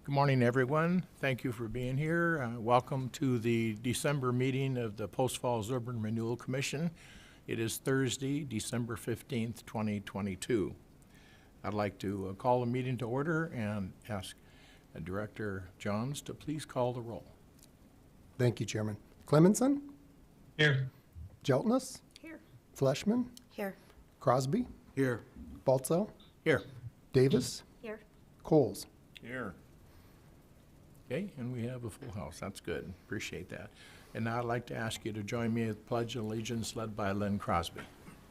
Good morning, everyone. Thank you for being here. Welcome to the December meeting of the Post Falls Urban Renewal Commission. It is Thursday, December 15th, 2022. I'd like to call the meeting to order and ask Director Johns to please call the roll. Thank you, Chairman. Clemenson? Here. Jeltness? Here. Fleshman? Here. Crosby? Here. Baltzo? Here. Davis? Here. Coles? Here. Okay, and we have a full house. That's good. Appreciate that. And now I'd like to ask you to join me at the Pledge of Allegiance led by Lynn Crosby.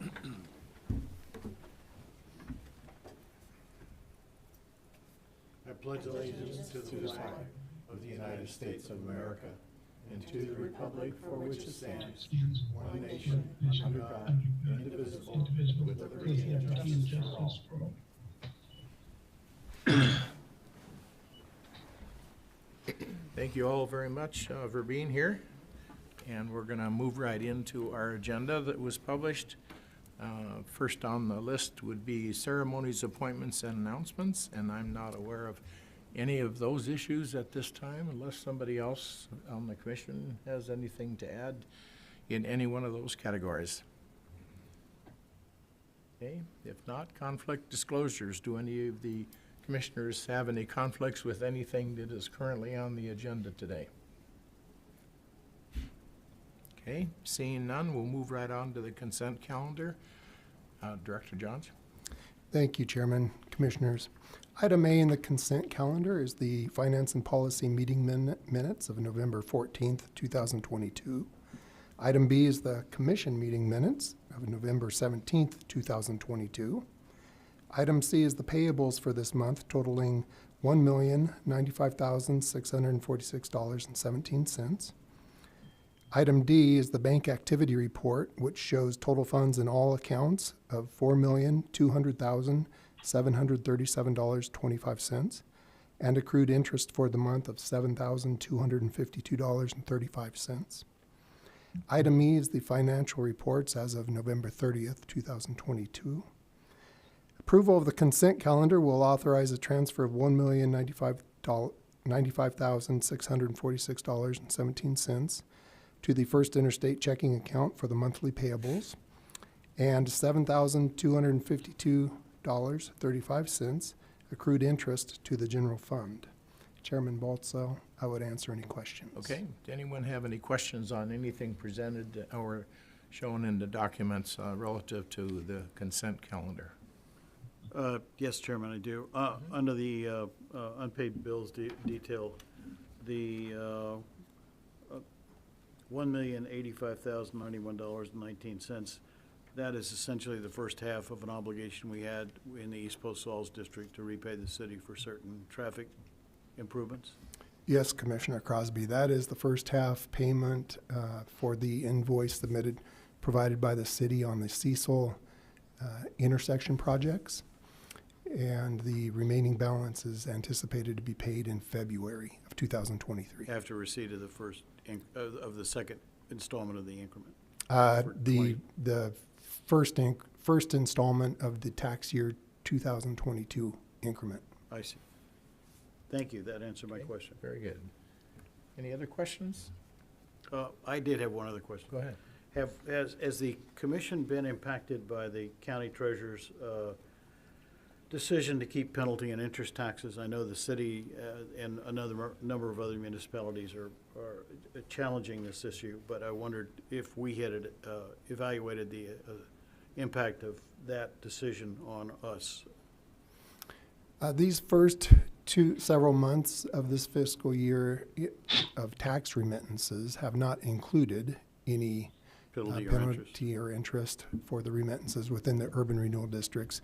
I pledge allegiance to the flag of the United States of America and to the republic for which it stands, one nation, under God, indivisible, with liberty and justice for all. Thank you all very much for being here. And we're going to move right into our agenda that was published. First on the list would be ceremonies, appointments, and announcements. And I'm not aware of any of those issues at this time, unless somebody else on the commission has anything to add in any one of those categories. Okay, if not, conflict disclosures. Do any of the commissioners have any conflicts with anything that is currently on the agenda today? Okay, seeing none, we'll move right on to the consent calendar. Director Johns. Thank you, Chairman, Commissioners. Item A in the consent calendar is the Finance and Policy meeting minutes of November 14th, 2022. Item B is the Commission meeting minutes of November 17th, 2022. Item C is the payables for this month totaling $1,095,646.17. Item D is the bank activity report, which shows total funds in all accounts of $4,200,737.25 and accrued interest for the month of $7,252.35. Item E is the financial reports as of November 30th, 2022. Approval of the consent calendar will authorize a transfer of $1,095,646.17 to the First Interstate checking account for the monthly payables and $7,252.35 accrued interest to the general fund. Chairman Baltzo, I would answer any questions. Okay, does anyone have any questions on anything presented or shown in the documents relative to the consent calendar? Yes, Chairman, I do. Under the unpaid bills detail, the $1,085,091.19, that is essentially the first half of an obligation we had in the East Post Falls District to repay the city for certain traffic improvements. Yes, Commissioner Crosby, that is the first half payment for the invoice provided by the city on the Cecil intersection projects. And the remaining balance is anticipated to be paid in February of 2023. After receipt of the of the second installment of the increment. The first installment of the tax year 2022 increment. I see. Thank you. That answered my question. Very good. Any other questions? I did have one other question. Go ahead. Has the commission been impacted by the county treasurer's decision to keep penalty and interest taxes? I know the city and another number of other municipalities are challenging this issue, but I wondered if we had evaluated the impact of that decision on us. These first several months of this fiscal year of tax remittances have not included any penalty or interest for the remittances within the urban renewal districts.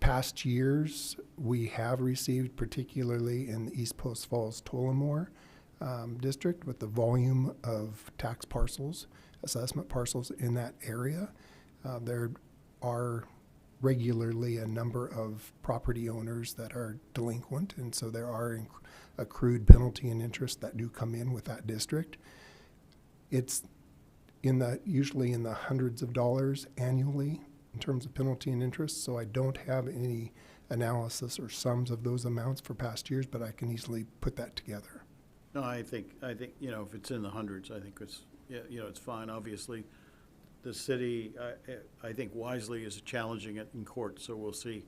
Past years, we have received, particularly in the East Post Falls Tullamore district, with the volume of tax parcels, assessment parcels in that area. There are regularly a number of property owners that are delinquent, and so there are accrued penalty and interest that do come in with that district. It's usually in the hundreds of dollars annually in terms of penalty and interest, so I don't have any analysis or sums of those amounts for past years, but I can easily put that together. No, I think, you know, if it's in the hundreds, I think it's, yeah, you know, it's fine. Obviously, the city, I think wisely is challenging it in court, so we'll see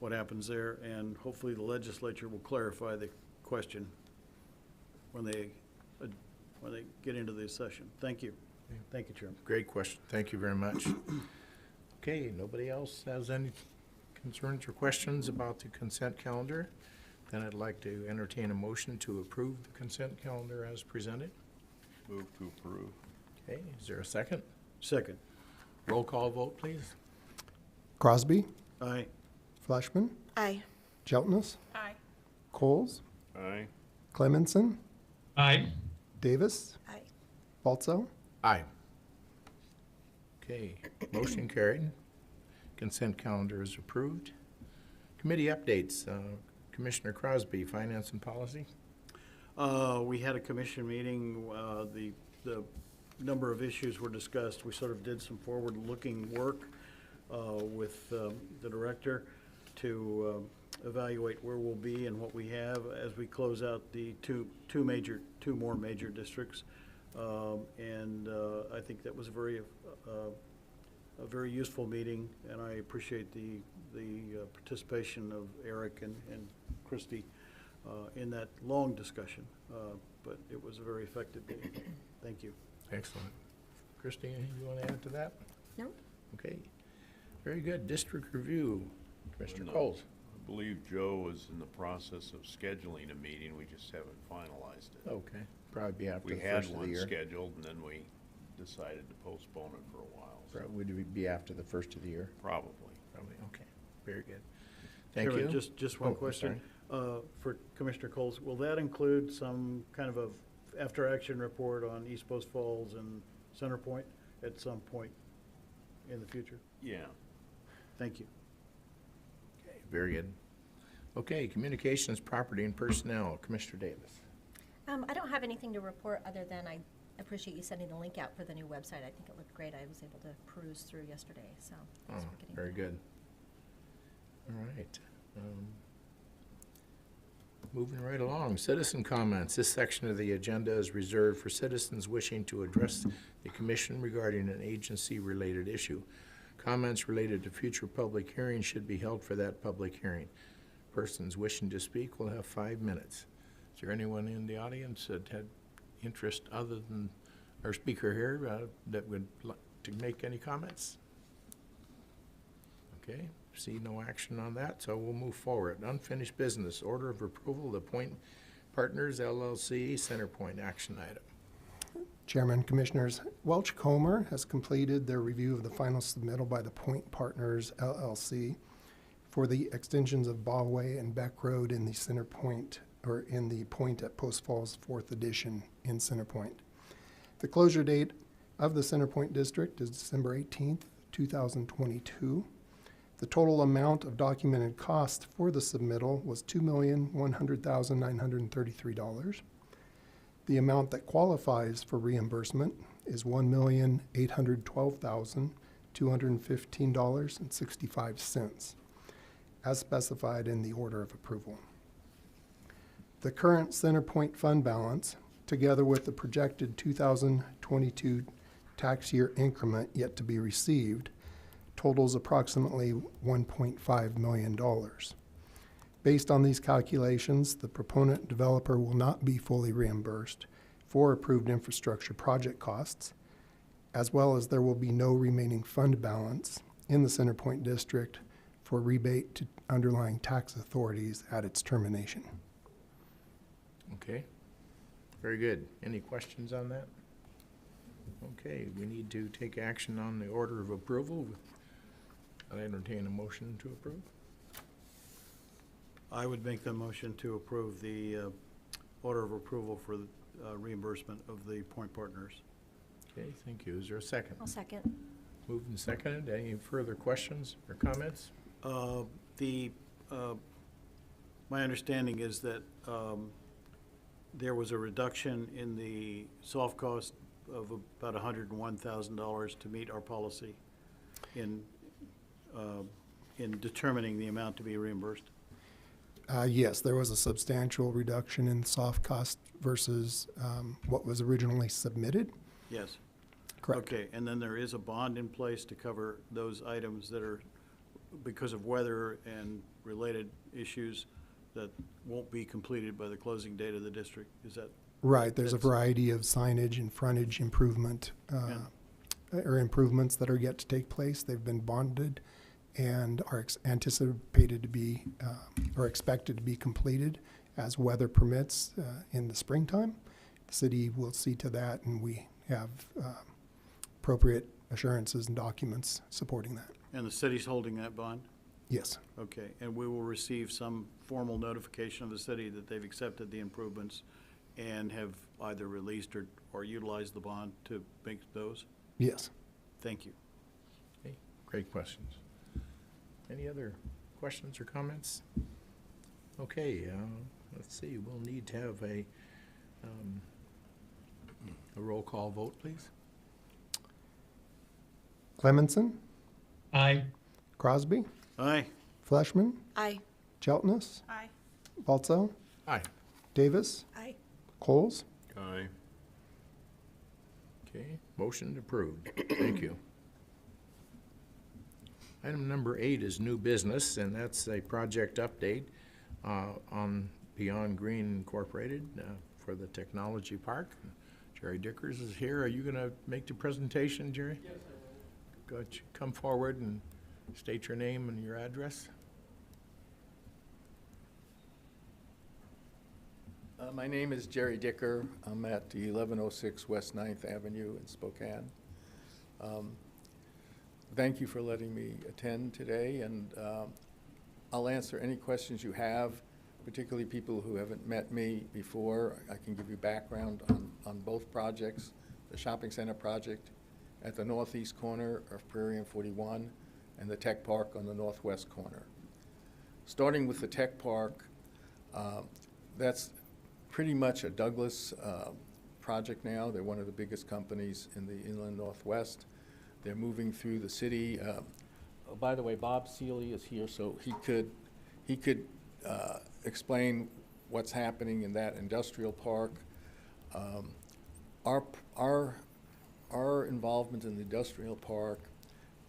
what happens there. And hopefully the legislature will clarify the question when they get into this session. Thank you. Thank you, Chairman. Great question. Thank you very much. Okay, nobody else has any concerns or questions about the consent calendar? Then I'd like to entertain a motion to approve the consent calendar as presented. Move to approve. Okay, is there a second? Second. Roll call vote, please. Crosby, Aye. Fleshman, Aye. Jeltness, Aye. Coles, Aye. Clemenson, Aye. Davis, Aye. Baltzo. Aye. Okay, motion carried. Consent calendar is approved. Committee updates. Commissioner Crosby, Finance and Policy. We had a commission meeting. The number of issues were discussed. We sort of did some forward-looking work with the director to evaluate where we'll be and what we have as we close out the two more major districts. I think that was a very useful meeting, and I appreciate the participation of Eric and Christie in that long discussion. But it was a very effective meeting. Thank you. Excellent. Christine, anything you want to add to that? No? Okay, very good. District review, Commissioner No. Coles. I believe Joe is in the process of scheduling a meeting. We just haven't finalized it. Okay, probably be after We the had first of the one year. scheduled, and then we decided to postpone it for a while. so Probably would be after the first of the year. Probably. Probably, okay, very good. Thank Chairman, you. Just one Oh, I'm question. For Commissioner Coles, will that include some kind of a after-action report on East Post Falls and Center Point at some point in the future? Yeah. Thank you. Okay, very good. Okay, communications, property, and personnel, Commissioner Davis. I don't have anything to report other than I appreciate you sending the link out for the new website. I think it looked great. I was able to peruse through yesterday, so thanks for getting Very that. good. All right. Moving right along, citizen comments. This section of the agenda is reserved for citizens wishing to address the commission regarding an agency-related issue. Comments related to future public hearings should be held for that public hearing. Persons wishing to speak will have 5 minutes. Is there anyone in the audience that had interest other than our speaker here that would like to make any comments? Okay, see no action on that, so we'll move forward. Unfinished business, order of approval, the Pointe Partners LLC, Centerpoint action item. Chairman, Commissioners, Welch Comer has completed their review of the final submittal by the Pointe Partners LLC for the extensions of Ballway and Beck Road in the Center Point, or in the Pointe at Post Falls 4th Edition in Center Point. The closure date of the Center Point District is December 18th, 2022. The total amount of documented cost for the submittal was $2,100,933. The amount that qualifies for reimbursement is $1,812,215.65, as specified in the order of approval. The current Centerpoint fund balance, together with the projected 2022 tax year increment yet to be received, totals approximately $1.5 million. Based on these calculations, the proponent developer will not be fully reimbursed for approved infrastructure project costs, as well as there will be no remaining fund balance in the Centerpoint District for rebate to underlying tax authorities at its termination. Okay, very good. Any questions on that? Okay, we need to take action on the order of approval. I entertain a motion to approve. I would make the motion to approve the order of approval for the reimbursement of the Pointe Partners. Okay, thank you. Is there a second? I'll second. Moved and seconded. Any further questions or comments? My understanding is that there was a reduction in the soft cost of about $101,000 to meet our policy in in determining the amount to be reimbursed? Yes, there was a substantial reduction in soft cost versus what was originally submitted. Yes. Correct. Okay, and then there is a bond in place to cover those items that are, because of weather and related issues, that won't be completed by the closing date of the district. Is that? Right, there's a That's- variety of signage and frontage improvement, or improvements that are yet to take place. They've been bonded and are anticipated to be, or expected to be completed as weather permits in the springtime. The city will see to that, and we have appropriate assurances and documents supporting that. And the city's holding that bond? Yes, Okay, and we will receive some formal notification of the city that they've accepted the improvements and have either released or utilized the bond to make those? yes. Thank you. Okay, great questions. Any other questions or comments? Okay, let's see, we'll need to have a roll call vote, please. Clemenson, Aye. Crosby, Aye. Fleshman, Aye. Cheltness, Aye. Balzo, Aye. Davis, Aye. Coles. Aye. Okay, motion approved. Thank you. Item number 8 is new business, and that's a project update on Beyond Green Incorporated for the Technology Park. Jerry Dickers is here. Are you going to make the presentation, Jerry? Yes, I will. Good. Come forward and state your name and your address. My name is Jerry Dicker. I'm at the 1106 West 9th Avenue in Spokane. Thank you for letting me attend today, and I'll answer any questions you have, particularly people who haven't met me before. I can give you background on both projects, the shopping center project at the northeast corner of Prairie and 41, and the tech park on the northwest corner. Starting with the tech park, that's pretty much a Douglas project now. They're one of the biggest companies in the inland northwest. They're moving through the city. Oh, by the way, Bob Seeley is here, so he could explain what's happening in that industrial park. Our involvement in the industrial park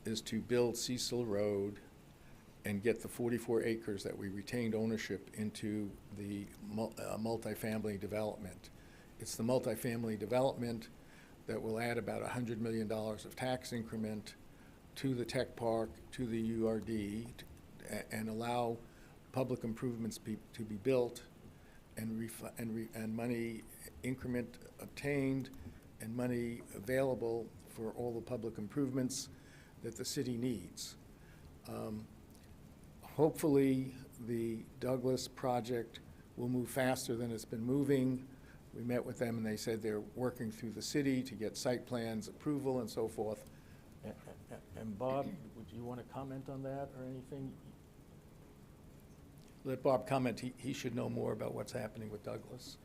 is to build Cecil Road and get the 44 acres that we retained ownership into the multifamily development. It's the multifamily development that will add about $100 million of tax increment to the tech park, to the URD, and allow public improvements to be built and money increment obtained and money available for all the public improvements that the city needs. Hopefully, the Douglas project will move faster than it's been moving. We met with them and they said they're working through the city to get site plans approval and so forth. And Bob, would you want to comment on that or anything? Let Bob comment. He should know more about what's happening with Douglas.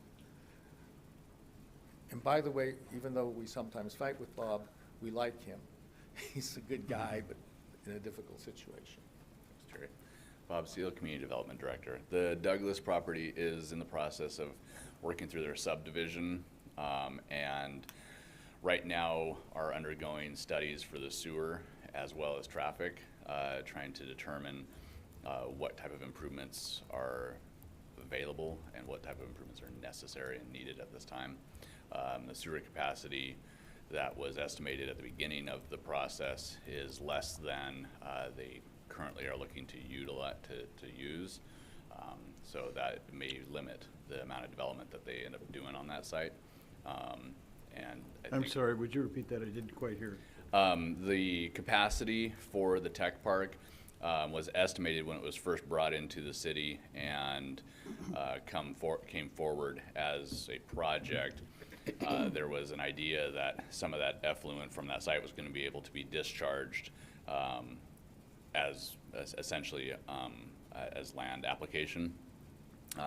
And by the way, even though we sometimes fight with Bob, we like him. He's a good guy, but in a difficult situation. Thanks, Jerry. Bob Seal, Community Development Director. The Douglas property is in the process of working through their subdivision, and right now are undergoing studies for the sewer as well as traffic, trying to determine what type of improvements are available and what type of improvements are necessary and needed at this time. The sewer capacity that was estimated at the beginning of the process is less than they currently are looking to utilize to use, so that may limit the amount of development that they end up doing on that site. And I'm sorry, would you repeat that? I didn't quite hear it. The capacity for the tech park was estimated when it was first brought into the city and came forward as a project. There was an idea that some of that effluent from that site was going to be able to be discharged as essentially as land application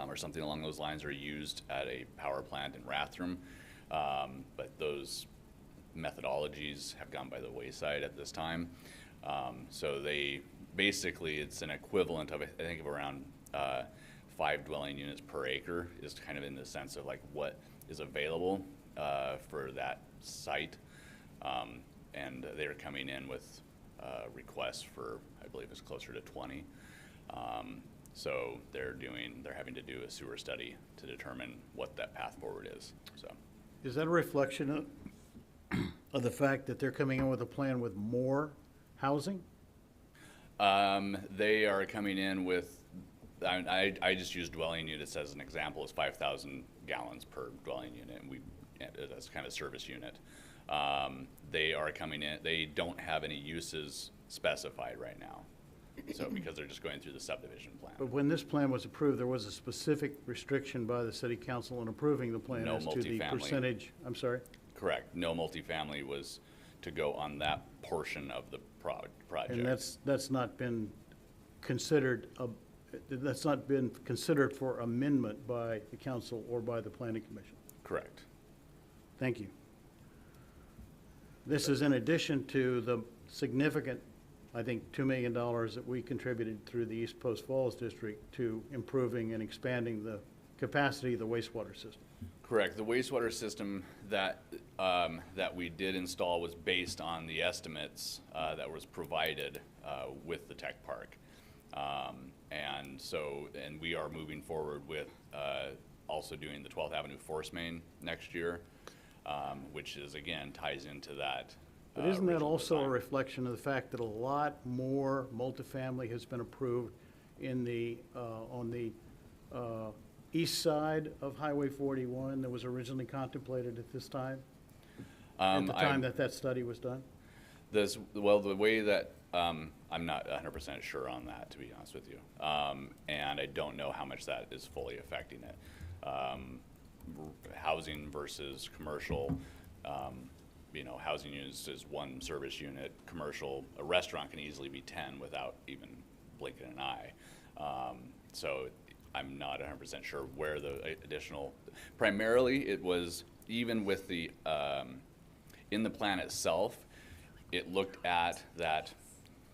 or something along those lines, or used at a power plant in Rathdrum. But those methodologies have gone by the wayside at this time. So they basically, it's an equivalent of, I think, of around 5 dwelling units per acre is kind of in the sense of like what is available for that site. And they're coming in with requests for, I believe it's closer to 20. So they're having to do a sewer study to determine what that path forward is, so. Is that a reflection of the fact that they're coming in with a plan with more housing? They are coming in with, I just use dwelling units as an example, as 5,000 gallons per dwelling unit, and that's kind of service unit. They are coming in, they don't have any uses specified right now, so because they're just going through the subdivision plan. But when this plan was approved, there was a specific restriction by the city council in approving the plan No as to the multifamily. percentage, I'm sorry? Correct, no multifamily was to go on that portion of the project. And that's not been considered, that's not been considered for amendment by the council or by the planning commission. Correct. Thank you. This is in addition to the significant, I think, $2 million that we contributed through the East Post Falls District to improving and expanding the capacity of the wastewater system. Correct. The wastewater system that we did install was based on the estimates that was provided with the tech park, and we are moving forward with also doing the 12th Avenue Force Main next year, which is again ties into that. But isn't that original also a design. reflection of the fact that a lot more multifamily has been approved in the on the east side of Highway 41 that was originally contemplated at this time? At the time that study was done? Well, the way that, I'm not 100% sure on that, to be honest with you. And I don't know how much that is fully affecting it. Housing versus commercial, housing units is one service unit. Commercial, a restaurant can easily be 10 without even blinking an eye. So I'm not 100% sure where the additional, primarily it was, even with the, in the plan itself, it looked at that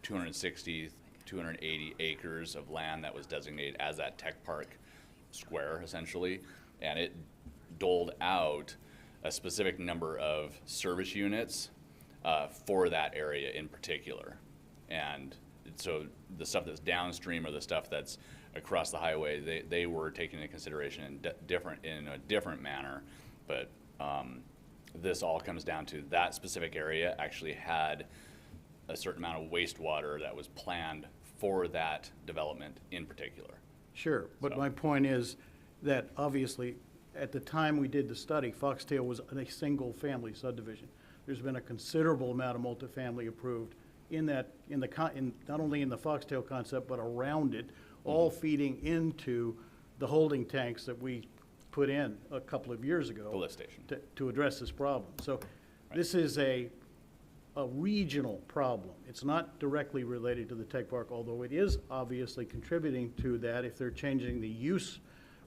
260, 280 acres of land that was designated as that tech park square, essentially, and it doled out a specific number of service units for that area in particular. And so the stuff that's downstream or the stuff that's across the highway, they were taken into consideration in a different manner, but this all comes down to that specific area actually had a certain amount of wastewater that was planned for that development in particular. Sure, but So- my point is that obviously, at the time we did the study, Foxtail was a single-family subdivision. There's been a considerable amount of multifamily approved not only in the Foxtail concept, but around it, all feeding into the holding tanks that we put in a couple of years ago. The lift station. To address this problem. So this is a regional problem. It's not directly related to the tech park, although it is obviously contributing to that if they're changing the use,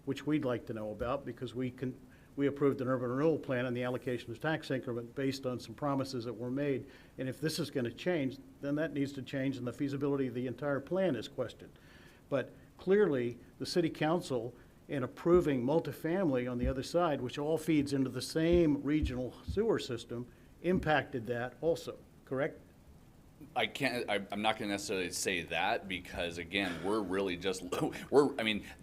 which we'd like to know about, because we approved an urban renewal plan and the allocation of tax increment based on some promises that were made. And if this is going to change, then that needs to change, and the feasibility of the entire plan is questioned. But clearly, the city council, in approving multifamily on the other side, which all feeds into the same regional sewer system, impacted that also, correct? I'm not gonna necessarily say that, because again, we're really just,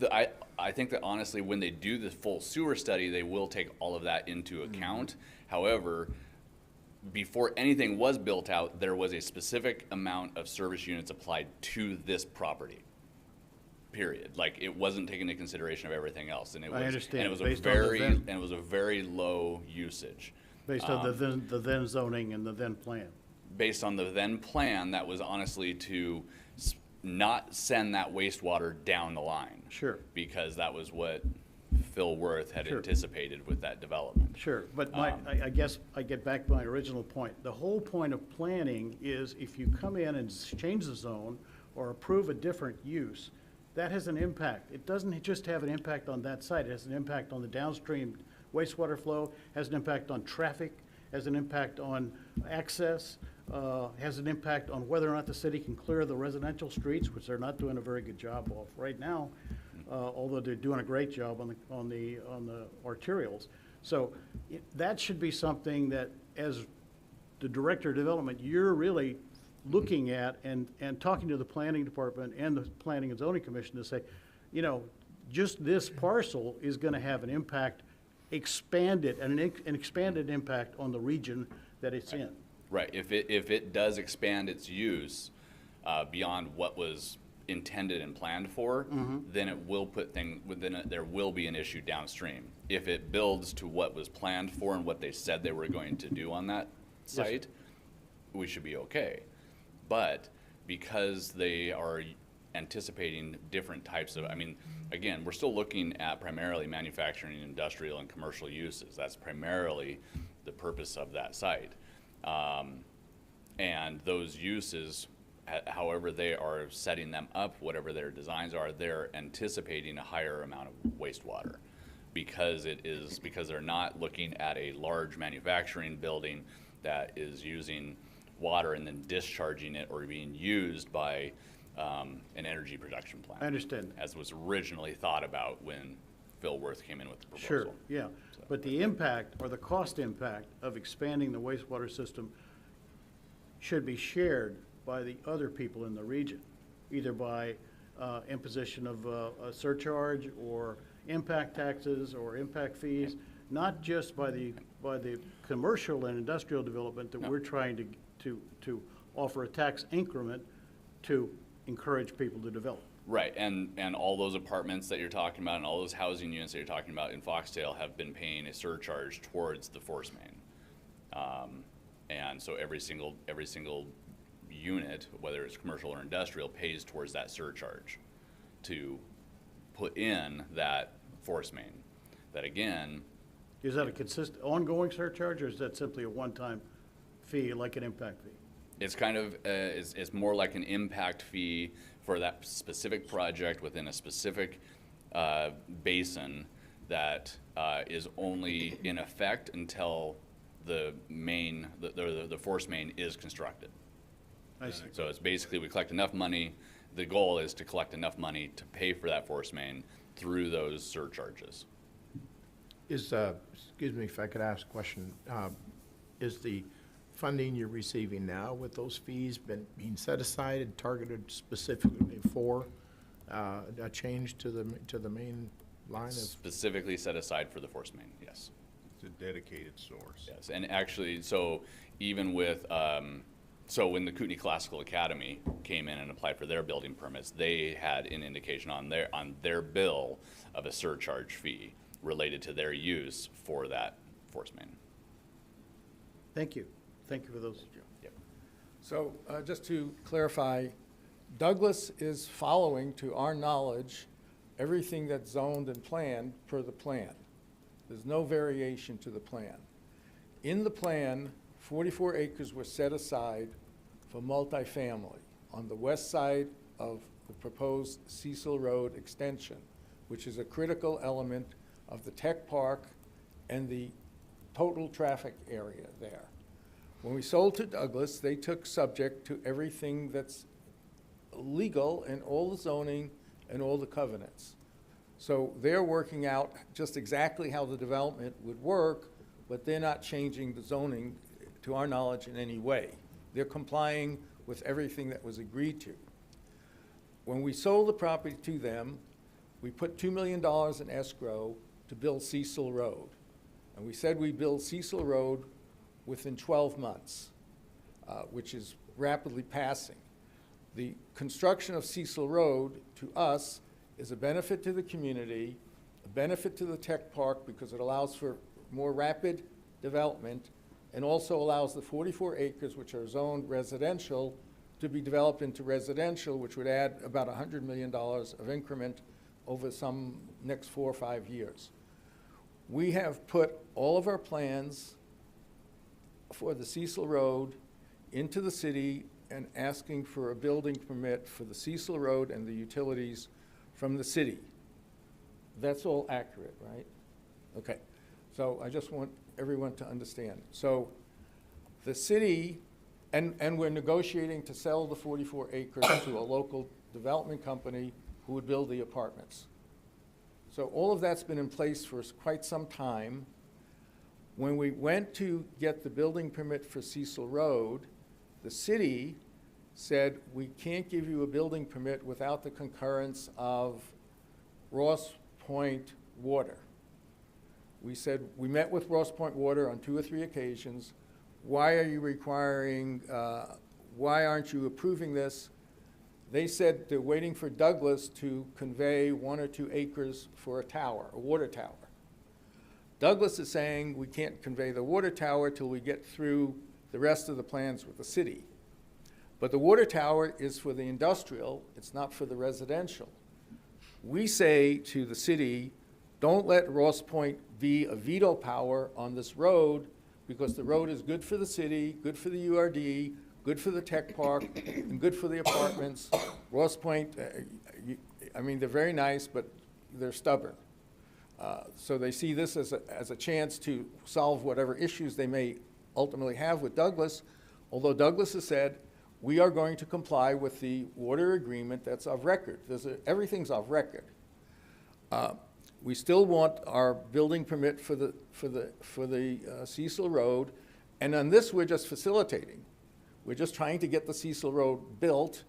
I think that honestly, when they do the full sewer study, they will take all of that into account. However, before anything was built out, there was a specific amount of service units applied to this property. Period. Like, it wasn't taken into consideration of everything else, and it was. I understand. And it was Based on the then. and it was a very low usage. Based on the then zoning and the then plan. Based on the then plan, that was honestly to not send that wastewater down the line. Sure. Because that was what Phil Worth had Sure. anticipated with that development. Sure, but I guess I get back to my original point. The whole point of planning is if you come in and change the zone or approve a different use, that has an impact. It doesn't just have an impact on that site. It has an impact on the downstream wastewater flow, has an impact on traffic, has an impact on access. has an impact on whether or not the city can clear the residential streets, which they're not doing a very good job of right now, although they're doing a great job on the arterials. So that should be something that, as the Director of Development, you're really looking at and talking to the Planning Department and the Planning and Zoning Commission to say, you know, just this parcel is gonna have an impact, an expanded impact on the region that it's in. Right, if it does expand its use beyond what was intended and planned for, then it will there will be an issue downstream. If it builds to what was planned for and what they said they were going to do on that site, we should be okay. But because they are anticipating different types of, I mean, again, we're still looking at primarily manufacturing, industrial, and commercial uses. That's primarily the purpose of that site. And those uses, however they are setting them up, whatever their designs are, they're anticipating a higher amount of wastewater because they're not looking at a large manufacturing building that is using water and then discharging it or being used by an energy production plant. I understand. As was originally thought about when Phil Worth came in with the proposal. Sure, yeah. But the impact or the cost impact of expanding the wastewater system should be shared by the other people in the region, either by imposition of a surcharge or impact taxes or impact fees, not just by the commercial and industrial development that we're trying to offer a tax increment to encourage people to develop. Right, and all those apartments that you're talking about and all those housing units that you're talking about in Foxtail have been paying a surcharge towards the force main. And so every single unit, whether it's commercial or industrial, pays towards that surcharge to put in that force main. That again, Is that a consistent, ongoing surcharge, or is that simply a one-time fee, like an impact fee? it's kind of, it's more like an impact fee for that specific project within a specific basin that is only in effect until the main, the force main is constructed. I see. So it's basically, we collect enough money, the goal is to collect enough money to pay for that force main through those surcharges. Excuse me if I could ask a question, is the funding you're receiving now with those fees being set aside and targeted specifically for a change to the main line of? Specifically set aside for the force main, yes. It's a dedicated source. Yes, and actually, so even with, so when the Kootenai Classical Academy came in and applied for their building permits, they had an indication on their bill of a surcharge fee related to their use for that force main. Thank you. Thank you for those. Yep. So just to clarify, Douglas is following, to our knowledge, everything that's zoned and planned per the plan. There's no variation to the plan. In the plan, 44 acres were set aside for multifamily on the west side of the proposed Cecil Road extension, which is a critical element of the tech park and the total traffic area there. When we sold to Douglas, they took subject to everything that's legal and all the zoning and all the covenants. So they're working out just exactly how the development would work, but they're not changing the zoning, to our knowledge, in any way. They're complying with everything that was agreed to. When we sold the property to them, we put $2 million in escrow to build Cecil Road. And we said we'd build Cecil Road within 12 months, which is rapidly passing. The construction of Cecil Road, to us, is a benefit to the community, a benefit to the tech park because it allows for more rapid development and also allows the 44 acres, which are zoned residential, to be developed into residential, which would add about $100 million of increment over some next 4 or 5 years. We have put all of our plans for the Cecil Road into the city and asking for a building permit for the Cecil Road and the utilities from the city. That's all accurate, right? Okay, so I just want everyone to understand. So the city And we're negotiating to sell the 44 acres to a local development company who would build the apartments. So all of that's been in place for quite some time. When we went to get the building permit for Cecil Road, the city said, we can't give you a building permit without the concurrence of Ross Point Water. We said, we met with Ross Point Water on 2 or 3 occasions. Why are you requiring, why aren't you approving this? They said they're waiting for Douglas to convey 1 or 2 acres for a tower, a water tower. Douglas is saying we can't convey the water tower till we get through the rest of the plans with the city. But the water tower is for the industrial, it's not for the residential. We say to the city, don't let Ross Point be a veto power on this road, because the road is good for the city, good for the URD, good for the tech park, and good for the apartments. Ross Point, I mean, they're very nice, but they're stubborn. So they see this as a chance to solve whatever issues they may ultimately have with Douglas, although Douglas has said, we are going to comply with the water agreement that's of record. Everything's of record. We still want our building permit for the Cecil Road, and on this we're just facilitating. We're just trying to get the Cecil Road built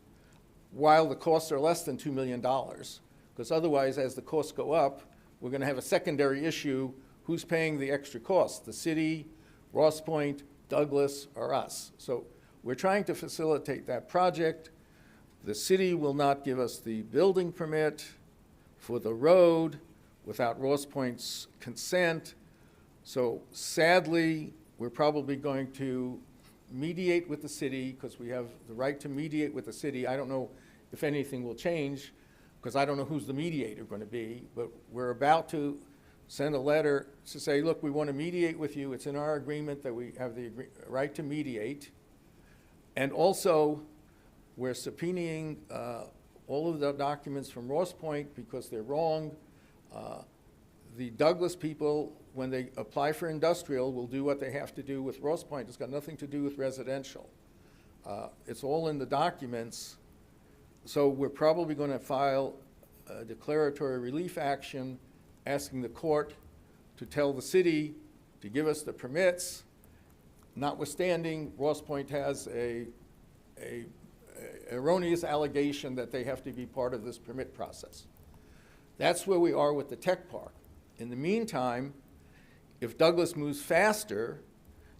while the costs are less than $2 million, because otherwise, as the costs go up, we're going to have a secondary issue. Who's paying the extra costs? The city, Ross Point, Douglas, or us? So we're trying to facilitate that project. The city will not give us the building permit for the road without Ross Point's consent. So sadly, we're probably going to mediate with the city, because we have the right to mediate with the city. I don't know if anything will change, because I don't know who's the mediator going to be, but we're about to send a letter to say, look, we want to mediate with you. It's in our agreement that we have the right to mediate. And also, we're subpoenaing all of the documents from Ross Point because they're wrong. The Douglas people, when they apply for industrial, will do what they have to do with Ross Point. It's got nothing to do with residential. It's all in the documents. So we're probably going to file a declaratory relief action asking the court to tell the city to give us the permits, notwithstanding Ross Point has a erroneous allegation that they have to be part of this permit process. That's where we are with the tech park. In the meantime, if Douglas moves faster,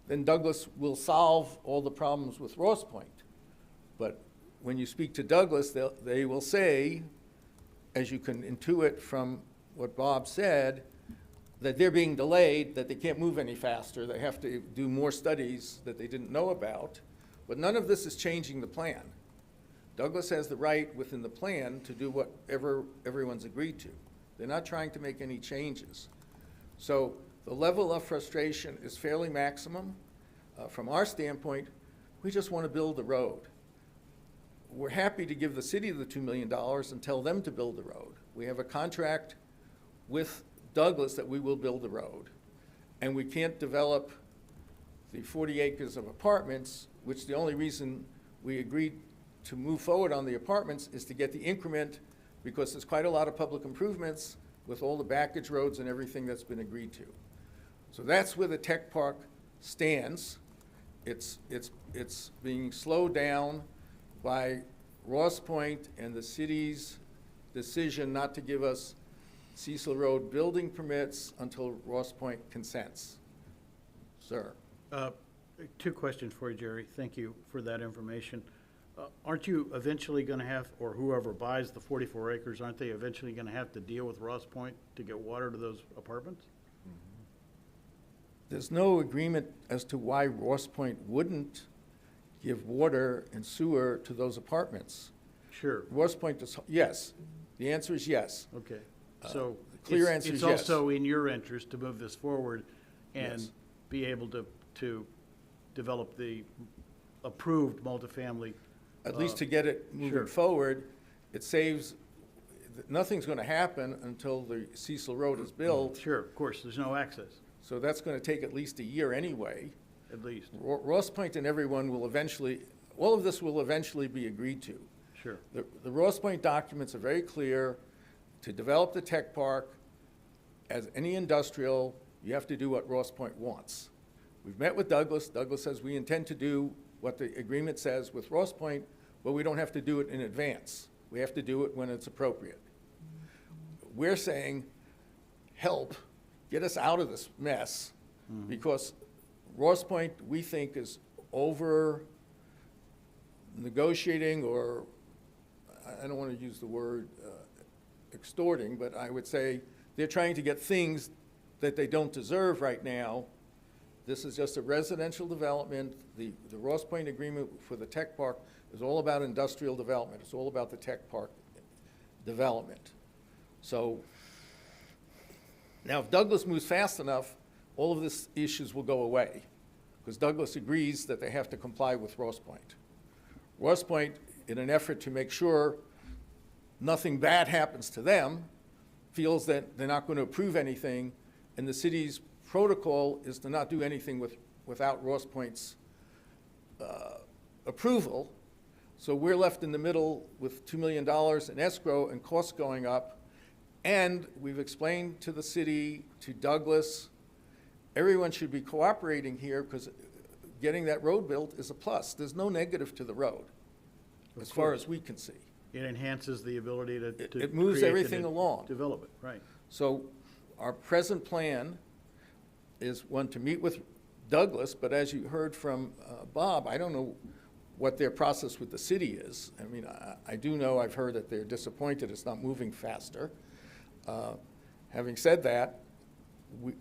then Douglas will solve all the problems with Ross Point. But when you speak to Douglas, they will say, as you can intuit from what Bob said, that they're being delayed, that they can't move any faster. They have to do more studies that they didn't know about. But none of this is changing the plan. Douglas has the right within the plan to do whatever everyone's agreed to. They're not trying to make any changes. So the level of frustration is fairly maximum. From our standpoint, we just want to build the road. We're happy to give the city the $2 million and tell them to build the road. We have a contract with Douglas that we will build the road. And we can't develop the 40 acres of apartments, which the only reason we agreed to move forward on the apartments is to get the increment, because there's quite a lot of public improvements with all the backage roads and everything that's been agreed to. So that's where the tech park stands. It's being slowed down by Ross Point and the city's decision not to give us Cecil Road building permits until Ross Point consents. Sir. 2 questions for you, Jerry. Thank you for that information. Aren't you eventually going to have, or whoever buys the 44 acres, aren't they eventually going to have to deal with Ross Point to get water to those apartments? There's no agreement as to why Ross Point wouldn't give water and sewer to those apartments. Sure. Ross Point does, yes. The answer is yes. Okay. So the clear answer is yes. It's also in your interest to move this forward and Yes. be able to develop the approved multifamily. At least to get it moving Sure. forward. It saves, nothing's going to happen until the Cecil Road is built. Sure, of course, there's no access. So that's going to take at least a year anyway. at least. Ross Point and everyone will eventually, all of this will eventually be agreed to. Sure. The Ross Point documents are very clear. To develop the tech park, as any industrial, you have to do what Ross Point wants. We've met with Douglas. Douglas says we intend to do what the agreement says with Ross Point, but we don't have to do it in advance. We have to do it when it's appropriate. We're saying, help, get us out of this mess, because Ross Point, we think, is over negotiating, or I don't want to use the word extorting, but I would say they're trying to get things that they don't deserve right now. This is just a residential development. The Ross Point agreement for the tech park is all about industrial development. It's all about the tech park development. So now if Douglas moves fast enough, all of these issues will go away, because Douglas agrees that they have to comply with Ross Point. Ross Point, in an effort to make sure nothing bad happens to them, feels that they're not going to approve anything, and the city's protocol is to not do anything without Ross Point's approval. So we're left in the middle with $2 million in escrow and costs going up, and we've explained to the city, to Douglas, everyone should be cooperating here, because getting that road built is a plus. There's no negative to the road, as far as we can see. It enhances the ability to It moves create everything and along. develop it, right. So our present plan is one to meet with Douglas, but as you heard from Bob, I don't know what their process with the city is. I mean, I do know, I've heard that they're disappointed it's not moving faster. Having said that,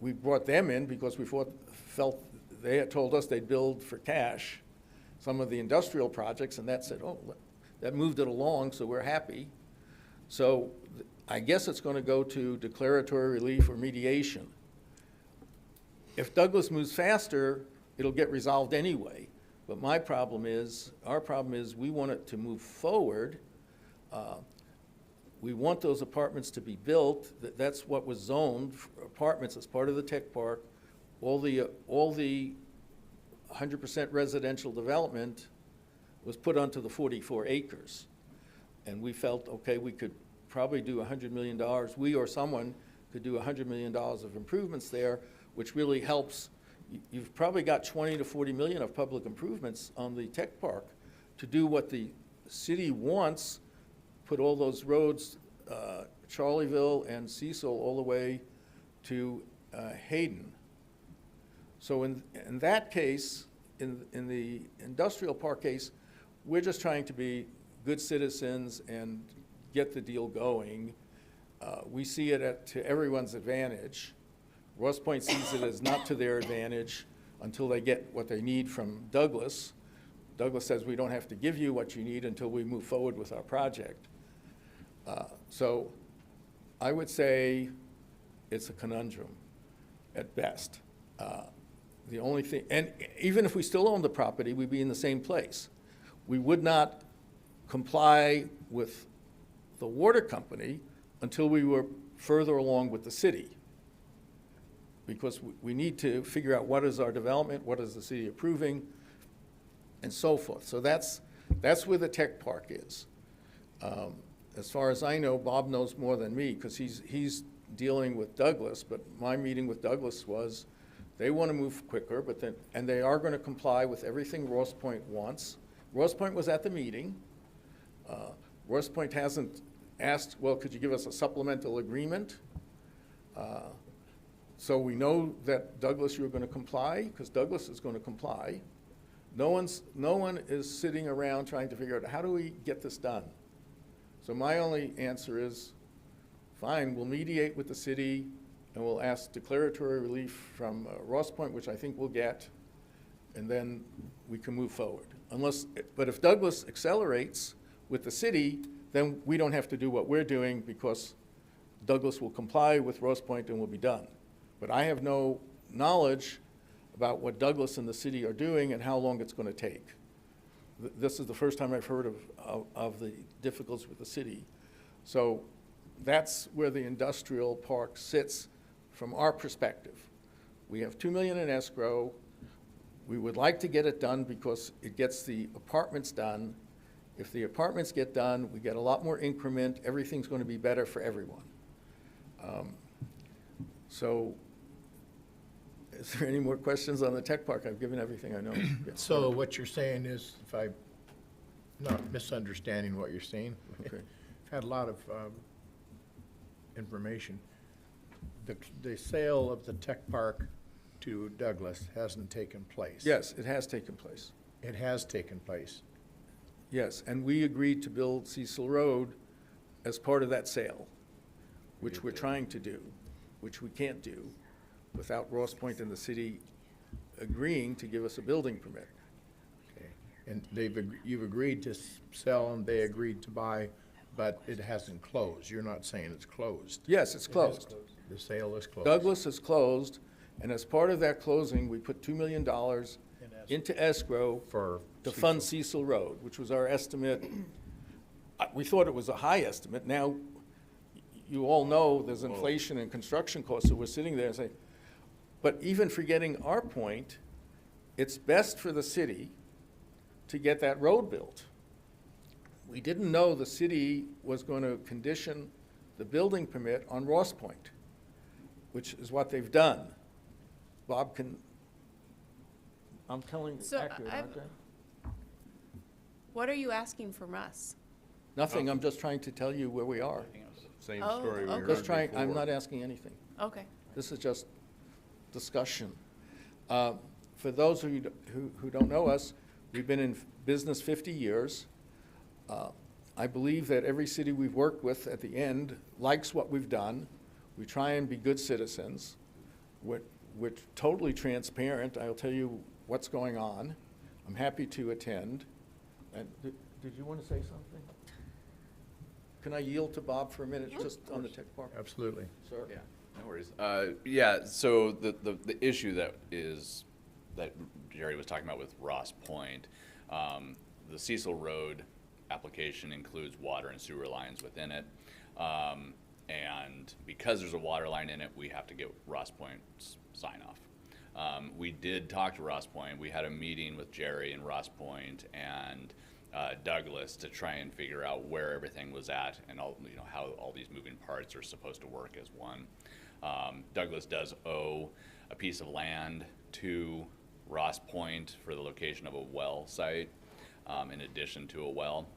we brought them in because we felt they had told us they'd build for cash some of the industrial projects, and that said, oh, that moved it along, so we're happy. So I guess it's going to go to declaratory relief or mediation. If Douglas moves faster, it'll get resolved anyway. But our problem is, we want it to move forward. We want those apartments to be built. That's what was zoned for apartments as part of the tech park. All the 100% residential development was put onto the 44 acres. And we felt, okay, we could probably do $100 million. We or someone could do $100 million of improvements there, which really helps. You've probably got 20 to 40 million of public improvements on the tech park to do what the city wants, put all those roads, Charlieville and Cecil, all the way to Hayden. So in that case, in the industrial park case, we're just trying to be good citizens and get the deal going. We see it to everyone's advantage. Ross Point sees it as not to their advantage until they get what they need from Douglas. Douglas says we don't have to give you what you need until we move forward with our project. So I would say it's a conundrum at best. The only thing, and even if we still own the property, we'd be in the same place. We would not comply with the water company until we were further along with the city, because we need to figure out what is our development, what is the city approving, and so forth. So that's where the tech park is. As far as I know, Bob knows more than me, because he's dealing with Douglas, but my meeting with Douglas was they want to move quicker, and they are going to comply with everything Ross Point wants. Ross Point was at the meeting. Ross Point hasn't asked, well, could you give us a supplemental agreement? So we know that Douglas, you're going to comply, because Douglas is going to comply. No one is sitting around trying to figure out, how do we get this done? So my only answer is, fine, we'll mediate with the city, and we'll ask declaratory relief from Ross Point, which I think we'll get, and then we can move forward. But if Douglas accelerates with the city, then we don't have to do what we're doing, because Douglas will comply with Ross Point and we'll be done. But I have no knowledge about what Douglas and the city are doing and how long it's going to take. This is the first time I've heard of the difficulties with the city. So that's where the industrial park sits from our perspective. We have $2 million in escrow. We would like to get it done because it gets the apartments done. If the apartments get done, we get a lot more increment, everything's going to be better for everyone. So, is there any more questions on the tech park? I've given everything I know. Yes. So what you're saying is, if I'm not misunderstanding what you're saying, Okay. I've had a lot of information. The sale of the tech park to Douglas hasn't taken place. Yes, it has taken place. It has taken place. Yes, and we agreed to build Cecil Road as part of that sale, which we're trying to do, which we can't do without Ross Point and the city agreeing to give us a building permit. Okay. And you've agreed to sell and they agreed to buy, but it hasn't closed. You're not saying it's closed. Yes, it's closed. The sale is closed. Douglas is closed, and as part of that closing, we put $2 million into escrow For to fund Cecil Road, which was our estimate. We thought it was a high estimate. Now, you all know there's inflation and construction costs, so we're sitting there and saying, but even forgetting our point, it's best for the city to get that road built. We didn't know the city was going to condition the building permit on Ross Point, which is what they've done. Bob can, I'm telling you So, accurate, aren't I? What are you asking from us? Nothing, I'm just trying to tell you where we are. Same Oh, story we okay. heard Just trying, I'm before. not asking anything. Okay. This is just discussion. For those of you who don't know us, we've been in business 50 years. I believe that every city we've worked with at the end likes what we've done. We try and be good citizens. We're totally transparent. I'll tell you what's going on. I'm happy to attend. And did you want to say something? Can I yield to Bob for a minute, just on the tech park? Absolutely. Sir? Yeah, no worries. Yeah, so the issue that Jerry was talking about with Ross Point, the Cecil Road application includes water and sewer lines within it. And because there's a water line in it, we have to get Ross Point's sign off. We did talk to Ross Point. We had a meeting with Jerry and Ross Point and Douglas to try and figure out where everything was at and all, how all these moving parts are supposed to work as one. Douglas does owe a piece of land to Ross Point for the location of a well site, in addition to a well.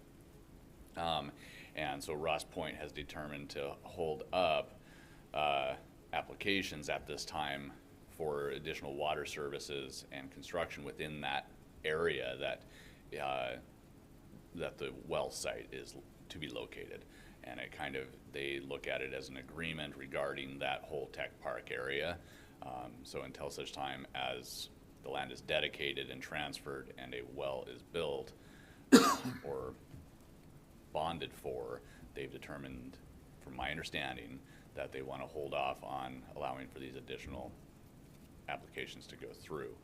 And so Ross Point has determined to hold up applications at this time for additional water services and construction within that area that the well site is to be located. And they look at it as an agreement regarding that whole tech park area. So until such time as the land is dedicated and transferred and a well is built or bonded for, they've determined, from my understanding, that they want to hold off on allowing for these additional applications to go through,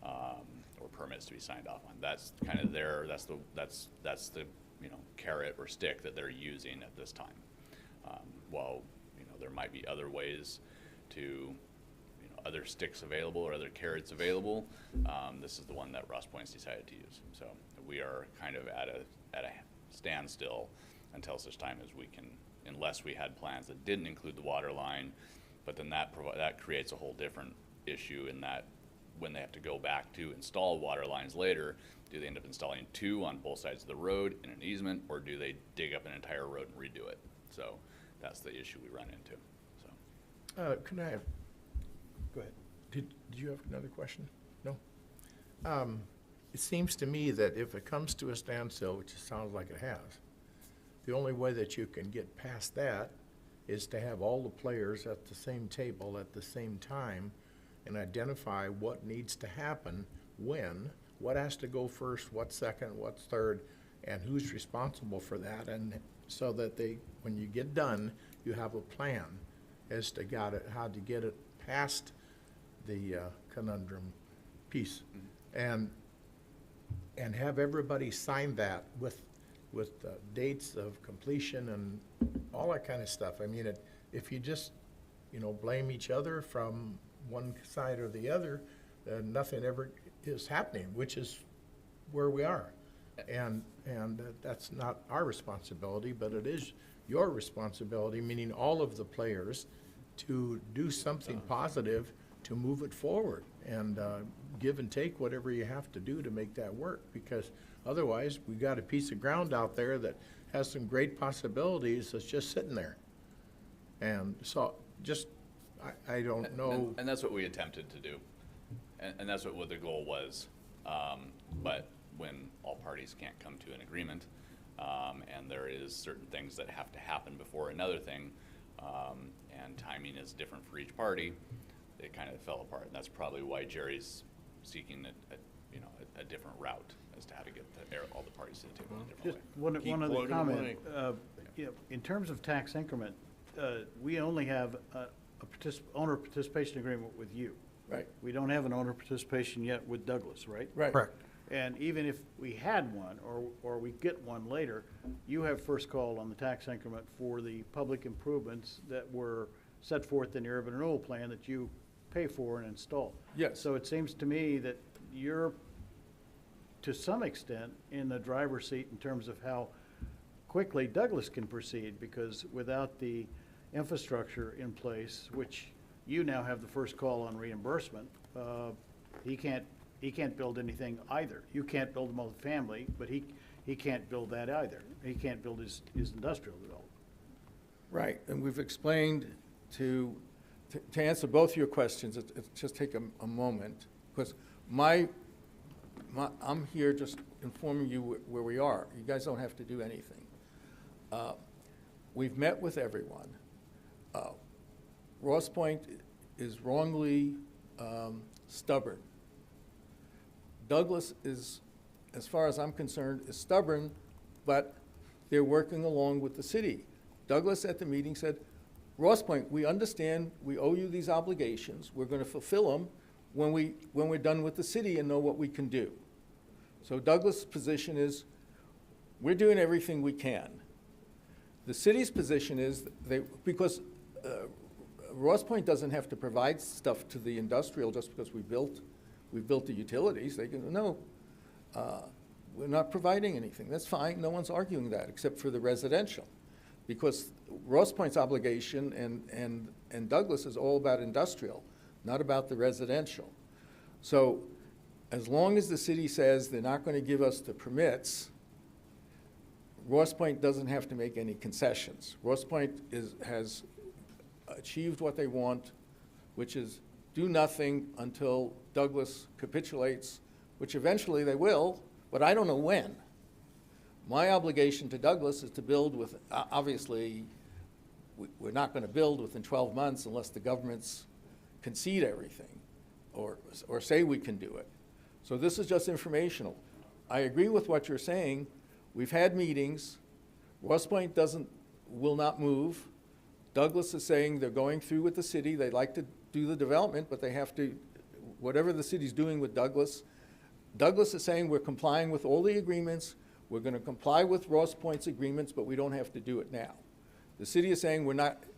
or permits to be signed off on. That's kind of that's the carrot or stick that they're using at this time. While there might be other ways to other sticks available or other carrots available, this is the one that Ross Point's decided to use. So we are kind of at a standstill until such time as we can, unless we had plans that didn't include the water line, but then that creates a whole different issue in that when they have to go back to install water lines later, do they end up installing two on both sides of the road in an easement, or do they dig up an entire road and redo it? So that's the issue we run into. So Can I have, Go ahead. did you have another question? No? It seems to me that if it comes to a standstill, which it sounds like it has, the only way that you can get past that is to have all the players at the same table at the same time and identify what needs to happen when, what has to go first, what's second, what's third, and who's responsible for that, and so that when you get done, you have a plan as to how to get it past the conundrum piece. And have everybody sign that with dates of completion and all that kind of stuff. I mean, if you just, blame each other from one side or the other, nothing ever is happening, which is where we are. And that's not our responsibility, but it is your responsibility, meaning all of the players, to do something positive to move it forward and give and take whatever you have to do to make that work, because otherwise we got a piece of ground out there that has some great possibilities that's just sitting there. And so just, I don't know. And that's what we attempted to do. And that's what the goal was. But when all parties can't come to an agreement, and there is certain things that have to happen before another thing, and timing is different for each party, it kind of fell apart. And that's probably why Jerry's seeking a different route as to how to get all the parties to the table in a different Just way. one other plugging comment. away. In terms of tax increment, we only have a owner participation agreement with you. Right. We don't have an owner participation yet with Douglas, right? Right. Correct. And even if we had one, or we get one later, you have first call on the tax increment for the public improvements that were set forth in the urban renewal plan that you pay for and install. Yes. So it seems to me that you're, to some extent, in the driver's seat in terms of how quickly Douglas can proceed, because without the infrastructure in place, which you now have the first call on reimbursement, he can't build anything either. You can't build a multifamily, but he can't build that either. He can't build his industrial development. Right, and we've explained to answer both your questions, it's just take a moment, because I'm here just informing you where we are. You guys don't have to do anything. We've met with everyone. Ross Pointe is wrongly stubborn. Douglas is, as far as I'm concerned, is stubborn, but they're working along with the city. Douglas at the meeting said, Ross Pointe, we understand we owe you these obligations. We're going to fulfill them when we're done with the city and know what we can do. So Douglas' position is, we're doing everything we can. The city's position is, because Ross Pointe doesn't have to provide stuff to the industrial just because we built the utilities. They can, no, we're not providing anything. That's fine, no one's arguing that, except for the residential. Because Ross Pointe's obligation and Douglas is all about industrial, not about the residential. So as long as the city says they're not going to give us the permits, Ross Pointe doesn't have to make any concessions. Ross Pointe has achieved what they want, which is do nothing until Douglas capitulates, which eventually they will, but I don't know when. My obligation to Douglas is to build with, obviously, we're not going to build within 12 months unless the governments concede everything or say we can do it. So this is just informational. I agree with what you're saying. We've had meetings. Ross Pointe will not move. Douglas is saying they're going through with the city. They'd like to do the development, but they have to, whatever the city's doing with Douglas. Douglas is saying we're complying with all the agreements. We're going to comply with Ross Pointe's agreements, but we don't have to do it now. The city is saying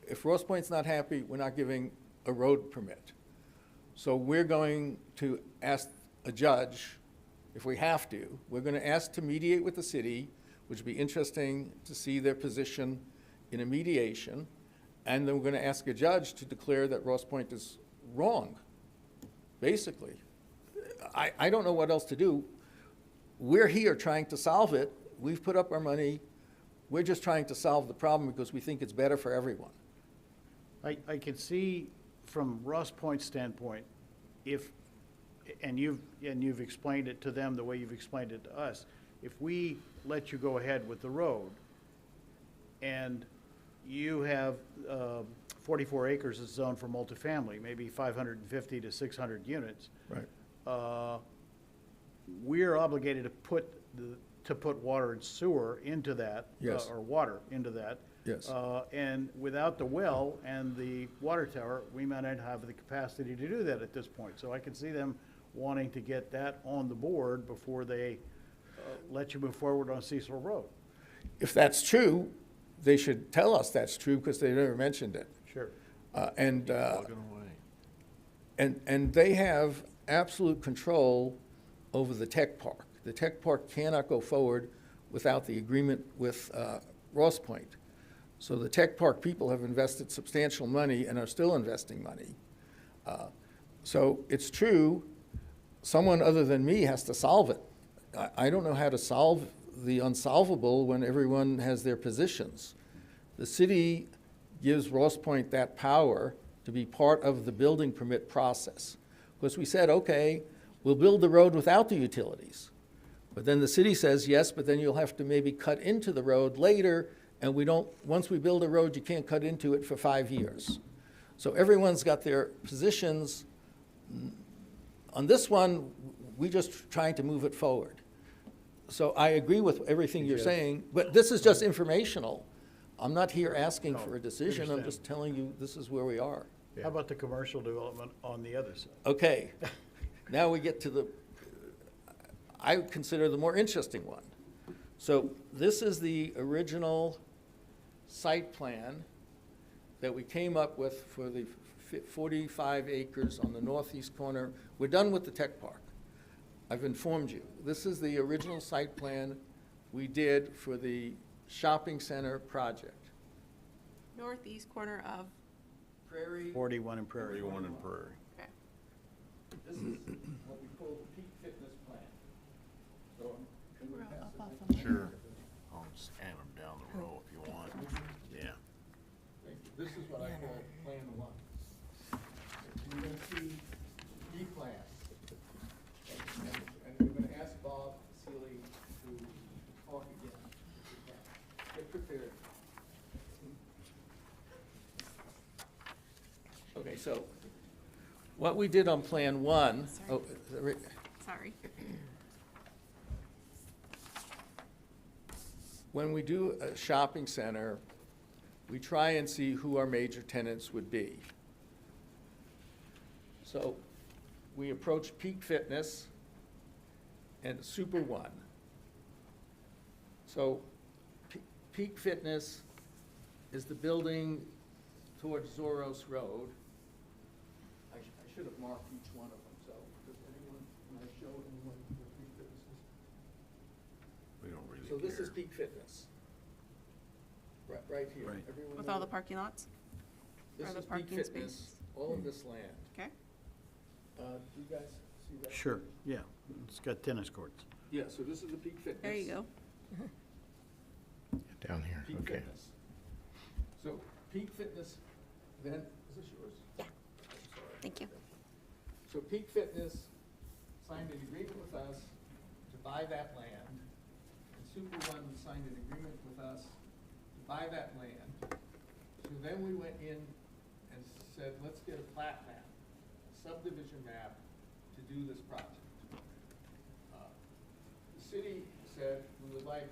if Ross Pointe's not happy, we're not giving a road permit. So we're going to ask a judge, if we have to, we're going to ask to mediate with the city, which would be interesting to see their position in a mediation. And then we're going to ask a judge to declare that Ross Pointe is wrong, basically. I don't know what else to do. We're here trying to solve it. We've put up our money. We're just trying to solve the problem because we think it's better for everyone. I can see from Ross Pointe's standpoint, and you've explained it to them the way you've explained it to us, if we let you go ahead with the road and you have 44 acres is zoned for multifamily, maybe 550 to 600 units. Right. We're obligated to put water and sewer into that. Yes. Or water into that. Yes. And without the well and the water tower, we might not have the capacity to do that at this point. So I can see them wanting to get that on the board before they let you move forward on Cecil Road. If that's true, they should tell us that's true because they never mentioned it. Sure. Plugging away. And they have absolute control over the tech park. The tech park cannot go forward without the agreement with Ross Point. So the tech park people have invested substantial money and are still investing money. So it's true, someone other than me has to solve it. I don't know how to solve the unsolvable when everyone has their positions. The city gives Ross Point that power to be part of the building permit process. Because we said, okay, we'll build the road without the utilities. But then the city says, yes, but then you'll have to maybe cut into the road later, and we don't, once we build a road, you can't cut into it for 5 years. So everyone's got their positions. On this one, we're just trying to move it forward. So I agree with everything you're saying, but this is just informational. I'm not here asking for a decision, I'm understand. just telling you this is where we are. How about the commercial development on the other side? Okay, now we get to the, I consider the more interesting one. So this is the original site plan that we came up with for the 45 acres on the northeast corner. We're done with the tech park. I've informed you. This is the original site plan we did for the shopping center project. Northeast corner of, Prairie, 41 and Prairie. 31 and Prairie. okay. this is what we call the peak fitness plan. So, can we We're pass up it? off of Sure. I'll scan them down the row if you want. Yeah. Thank you. This is what I call Plan 1. You're going to see B plan. And we're going to ask Bob Seeley to talk again. Get prepared. Okay, so what we did on Plan 1, oh, Sorry. when we do a shopping center, we try and see who our major tenants would be. So we approach Peak Fitness and Super One. So Peak Fitness is the building towards Zoros Road. I should have marked each one of them, so does anyone, can I show anyone where Peak Fitness is? We don't really So this is care. Peak Fitness. Right here. Right. Everyone With know all the that? parking lots? This or the is Peak parking Fitness, spaces? all of this land. Okay. Do you guys see that? Sure, yeah. It's got tennis courts. Yeah, so this is the Peak Fitness. There you go. Down here, Peak okay. Fitness. So Peak Fitness, then, is this yours? Yeah. I'm sorry. Thank you. So Peak Fitness signed an agreement with us to buy that land, and Super One signed an agreement with us to buy that land. So then we went in and said, let's get a plat map, a subdivision map to do this project. The city said we would like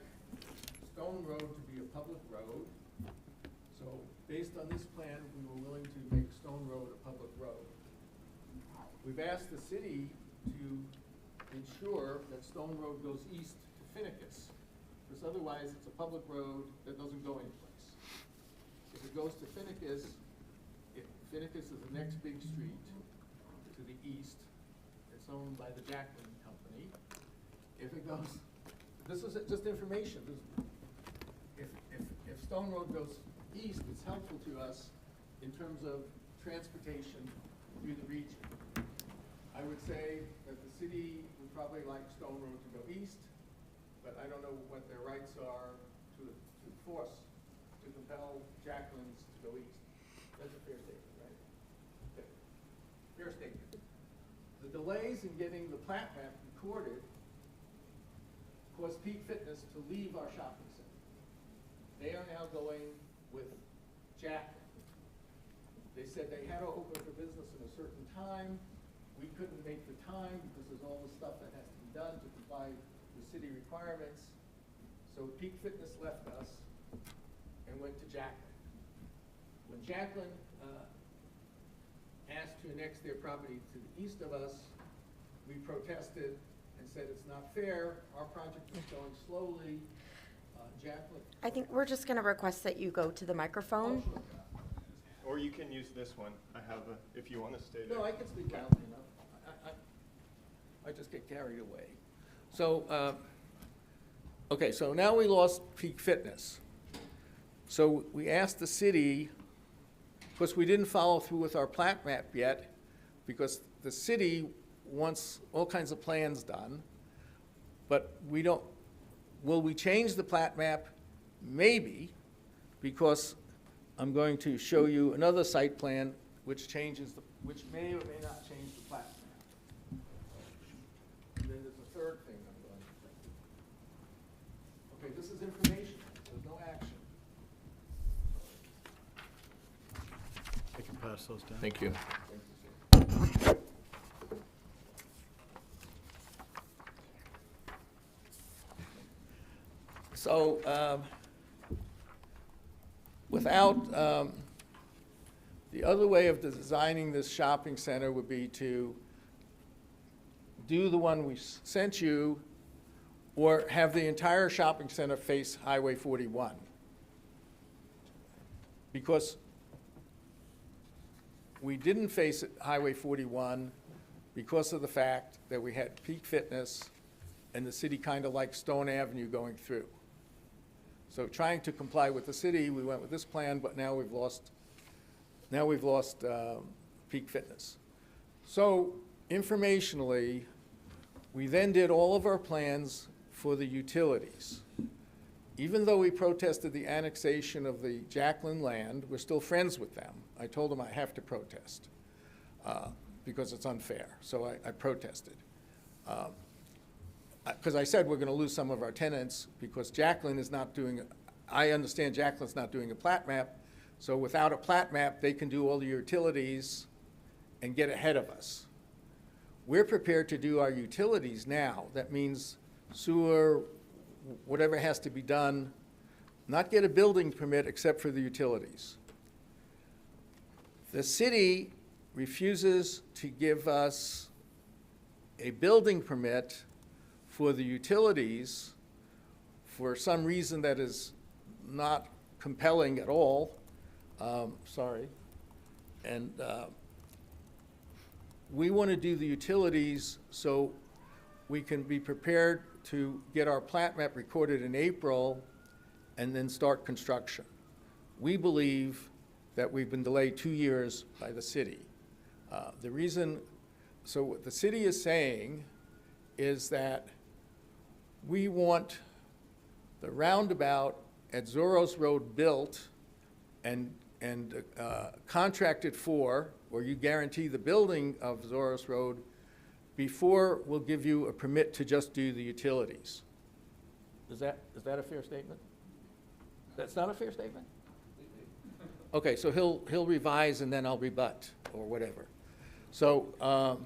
Stone Road to be a public road. So based on this plan, we were willing to make Stone Road a public road. We've asked the city to ensure that Stone Road goes east to Finicus, because otherwise it's a public road that doesn't go anyplace. If it goes to Finicus, Finicus is the next big street to the east. It's owned by the Jackman Company. If it goes, this is just information. If Stone Road goes east, it's helpful to us in terms of transportation through the region. I would say that the city would probably like Stone Road to go east, but I don't know what their rights are to force, to compel Jackman's to go east. That's a fair statement, right? Okay. Fair statement. The delays in getting the plat map recorded caused Peak Fitness to leave our shopping center. They are now going with Jackman. They said they had to open for business in a certain time. We couldn't make the time because there's all the stuff that has to be done to comply with city requirements. So Peak Fitness left us and went to Jacqueline. When Jacqueline asked to annex their property to the east of us, we protested and said it's not fair. Our project is going slowly. Jacqueline. I think we're just going to request that you go to the microphone. Or you can use this one. I have a, if you want to stay there. No, I can speak loudly enough. I I just get carried away. So, okay, so now we lost Peak Fitness. So we asked the city, because we didn't follow through with our plat map yet, because the city wants all kinds of plans done, but we don't, will we change the plat map? Maybe, because I'm going to show you another site plan which changes, which may or may not change the plat map. And then there's a third thing I'm going to do. Okay, this is information, there's no action. I can pass those down. Thank you. So, without, the other way of designing this shopping center would be to do the one we sent you, or have the entire shopping center face Highway 41. Because we didn't face Highway 41 because of the fact that we had Peak Fitness and the city kind of liked Stone Avenue going through. So trying to comply with the city, we went with this plan, but now we've lost Peak Fitness. So informationally, we then did all of our plans for the utilities. Even though we protested the annexation of the Jacqueline land, we're still friends with them. I told them I have to protest because it's unfair, so I protested. Because I said we're going to lose some of our tenants because Jacqueline is not doing, I understand Jacqueline's not doing a plat map, so without a plat map, they can do all the utilities and get ahead of us. We're prepared to do our utilities now. That means sewer, whatever has to be done, not get a building permit except for the utilities. The city refuses to give us a building permit for the utilities for some reason that is not compelling at all. Sorry. And we want to do the utilities so we can be prepared to get our plat map recorded in April and then start construction. We believe that we've been delayed 2 years by the city. The reason, so what the city is saying is that we want the roundabout at Zoros Road built and contracted for, or you guarantee the building of Zoros Road before we'll give you a permit to just do the utilities. Is that a fair statement? That's not a fair statement? Okay, so he'll revise and then I'll rebut or whatever. So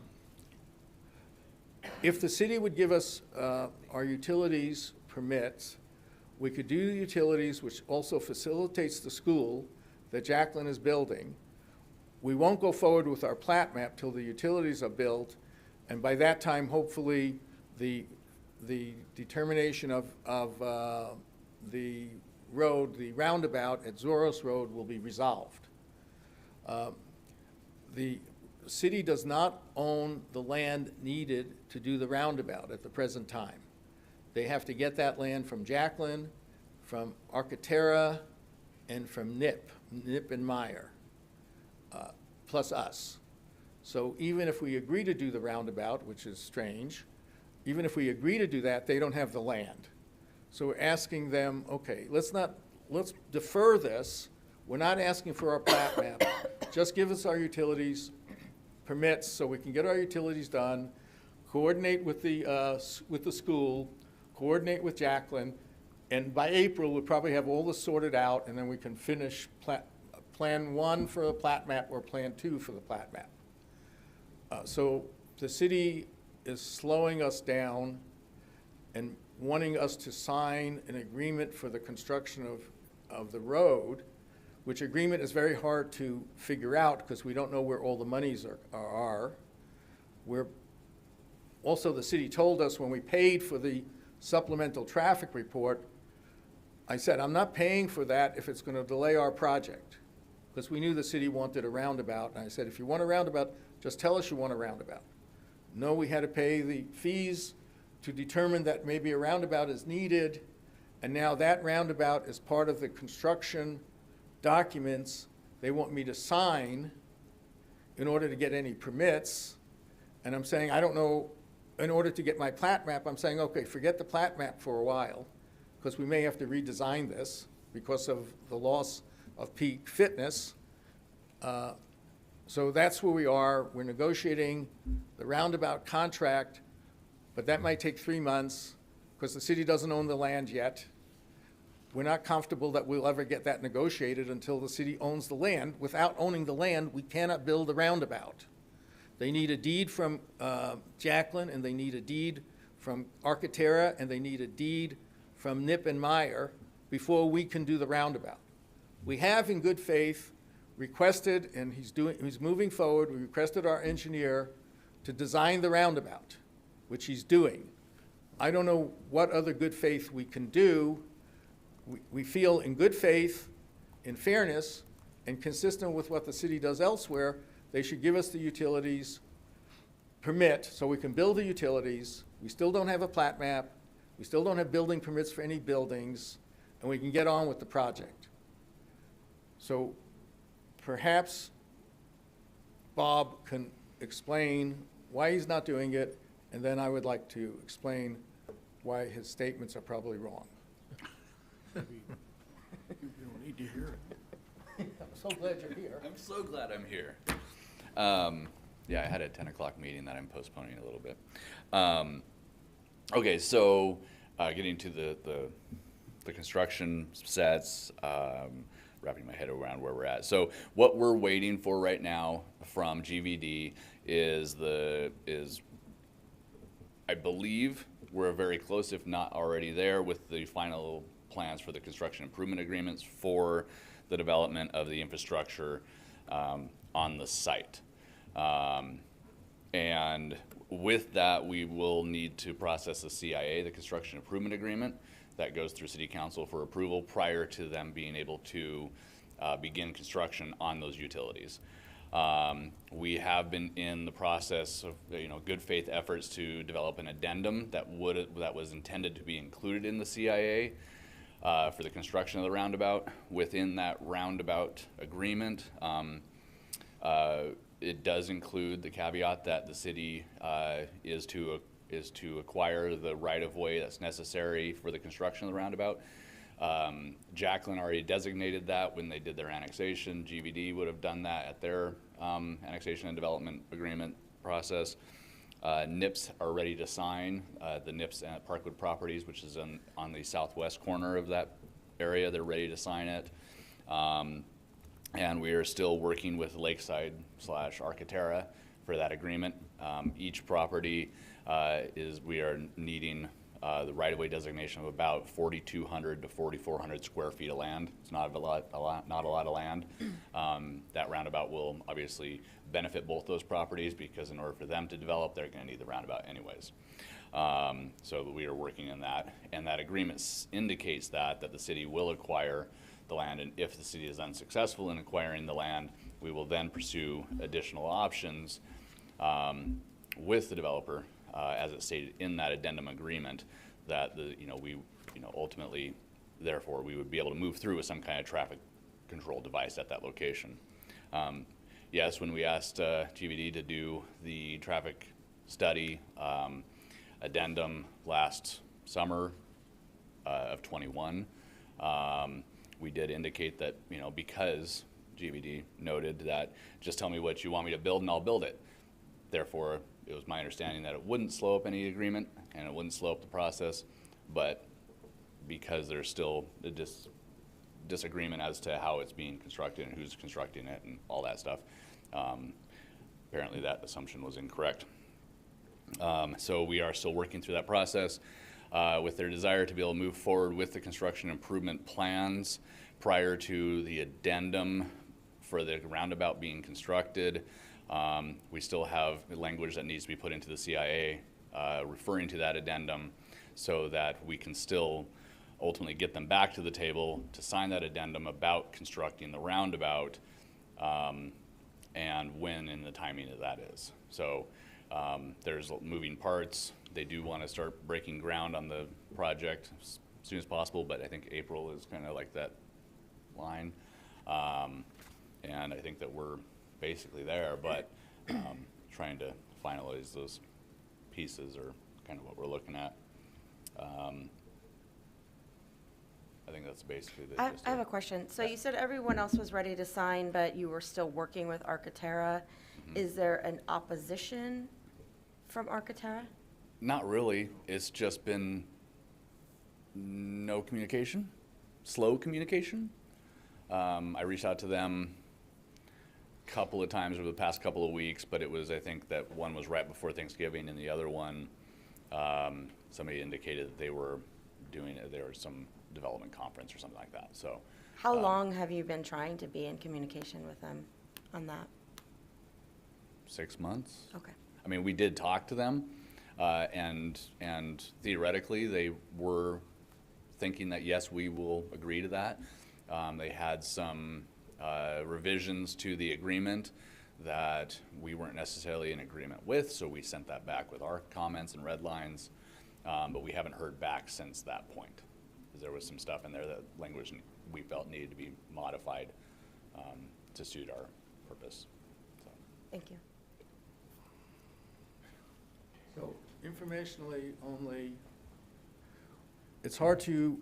if the city would give us our utilities permits, we could do the utilities, which also facilitates the school that Jacqueline is building. We won't go forward with our plat map till the utilities are built, and by that time, hopefully, the determination of the road, the roundabout at Zoros Road will be resolved. The city does not own the land needed to do the roundabout at the present time. They have to get that land from Jacqueline, from Architera, and from Nip and Meyer, plus us. So even if we agree to do the roundabout, which is strange, even if we agree to do that, they don't have the land. So we're asking them, okay, let's defer this. We're not asking for our plat map. Just give us our utilities permits so we can get our utilities done, coordinate with the school, coordinate with Jacqueline, and by April, we'll probably have all this sorted out, and then we can finish Plan 1 for the plat map or Plan 2 for the plat map. So the city is slowing us down and wanting us to sign an agreement for the construction of the road, which agreement is very hard to figure out because we don't know where all the monies are. Also, the city told us when we paid for the supplemental traffic report, I said, I'm not paying for that if it's going to delay our project, because we knew the city wanted a roundabout. And I said, if you want a roundabout, just tell us you want a roundabout. know we had to pay the fees to determine that maybe a roundabout is needed, and now that roundabout is part of the construction documents they want me to sign in order to get any permits. And I'm saying, I don't know, in order to get my plat map, I'm saying, okay, forget the plat map for a while, because we may have to redesign this because of the loss of peak fitness. So that's where we are. We're negotiating the roundabout contract, but that might take 3 months because the city doesn't own the land yet. We're not comfortable that we'll ever get that negotiated until the city owns the land. Without owning the land, we cannot build the roundabout. They need a deed from Jacqueline, and they need a deed from Architera, and they need a deed from Nip and Meyer before we can do the roundabout. We have, in good faith, requested, and he's moving forward, we requested our engineer to design the roundabout, which he's doing. I don't know what other good faith we can do. We feel in good faith, in fairness, and consistent with what the city does elsewhere, they should give us the utilities permit so we can build the utilities. We still don't have a plat map. We still don't have building permits for any buildings, and we can get on with the project. So perhaps Bob can explain why he's not doing it, and then I would like to explain why his statements are probably wrong. You don't need to hear it. I'm so glad you're here. I'm so glad I'm here. Yeah, I had a 10 o'clock meeting that I'm postponing a little bit. Okay, so getting to the construction sets, wrapping my head around where we're at. So what we're waiting for right now from GVD is I believe we're very close, if not already there, with the final plans for the construction improvement agreements for the development of the infrastructure on the site. And with that, we will need to process the CIA, the construction improvement agreement, that goes through City Council for approval prior to them being able to begin construction on those utilities. We have been in the process of good faith efforts to develop an addendum that was intended to be included in the CIA for the construction of the roundabout. Within that roundabout agreement, it does include the caveat that the city is to acquire the right-of-way that's necessary for the construction of the roundabout. Jacqueline already designated that when they did their annexation. GVD would have done that at their annexation and development agreement process. NIPS are ready to sign. The NIPS at Parkwood Properties, which is on the southwest corner of that area, they're ready to sign it. And we are still working with Lakeside/Architera for that agreement. Each property we are needing the right-of-way designation of about 4,200 to 4,400 square feet of land. It's not a lot of land. That roundabout will obviously benefit both those properties because in order for them to develop, they're going to need the roundabout anyways. So we are working on that, and that agreement indicates that the city will acquire the land, and if the city is unsuccessful in acquiring the land, we will then pursue additional options with the developer, as it stated in that addendum agreement, that ultimately, therefore, we would be able to move through with some kind of traffic control device at that location. Yes, when we asked GVD to do the traffic study addendum last summer of '21, we did indicate that, because GVD noted that just tell me what you want me to build and I'll build it. Therefore, it was my understanding that it wouldn't slow up any agreement and it wouldn't slow up the process, but because there's still a disagreement as to how it's being constructed and who's constructing it and all that stuff, apparently that assumption was incorrect. So we are still working through that process. With their desire to be able to move forward with the construction improvement plans prior to the addendum for the roundabout being constructed. We still have language that needs to be put into the CIA referring to that addendum so that we can still ultimately get them back to the table to sign that addendum about constructing the roundabout and when and the timing of that is. So There's moving parts. They do want to start breaking ground on the project as soon as possible, but I think April is kind of like that line. And I think that we're basically there, but trying to finalize those pieces are kind of what we're looking at. I think that's basically the I gist of have a it. question. So you said everyone else was ready to sign, but you were still working with Architera. Is there an opposition from Architera? Not really. It's just been no communication, slow communication. I reached out to them a couple of times over the past couple of weeks, but it was, I think that one was right before Thanksgiving, and the other one, somebody indicated that they were doing it. There was some development conference or something like that. So, How long have you been trying to be in communication with them on that? 6 months. Okay. I mean, we did talk to them, and theoretically, they were thinking that, yes, we will agree to that. They had some revisions to the agreement that we weren't necessarily in agreement with, so we sent that back with our comments and red lines, but we haven't heard back since that point. There was some stuff in there that language we felt needed to be modified to suit our purpose. So. Thank you. So informationally only, it's hard to,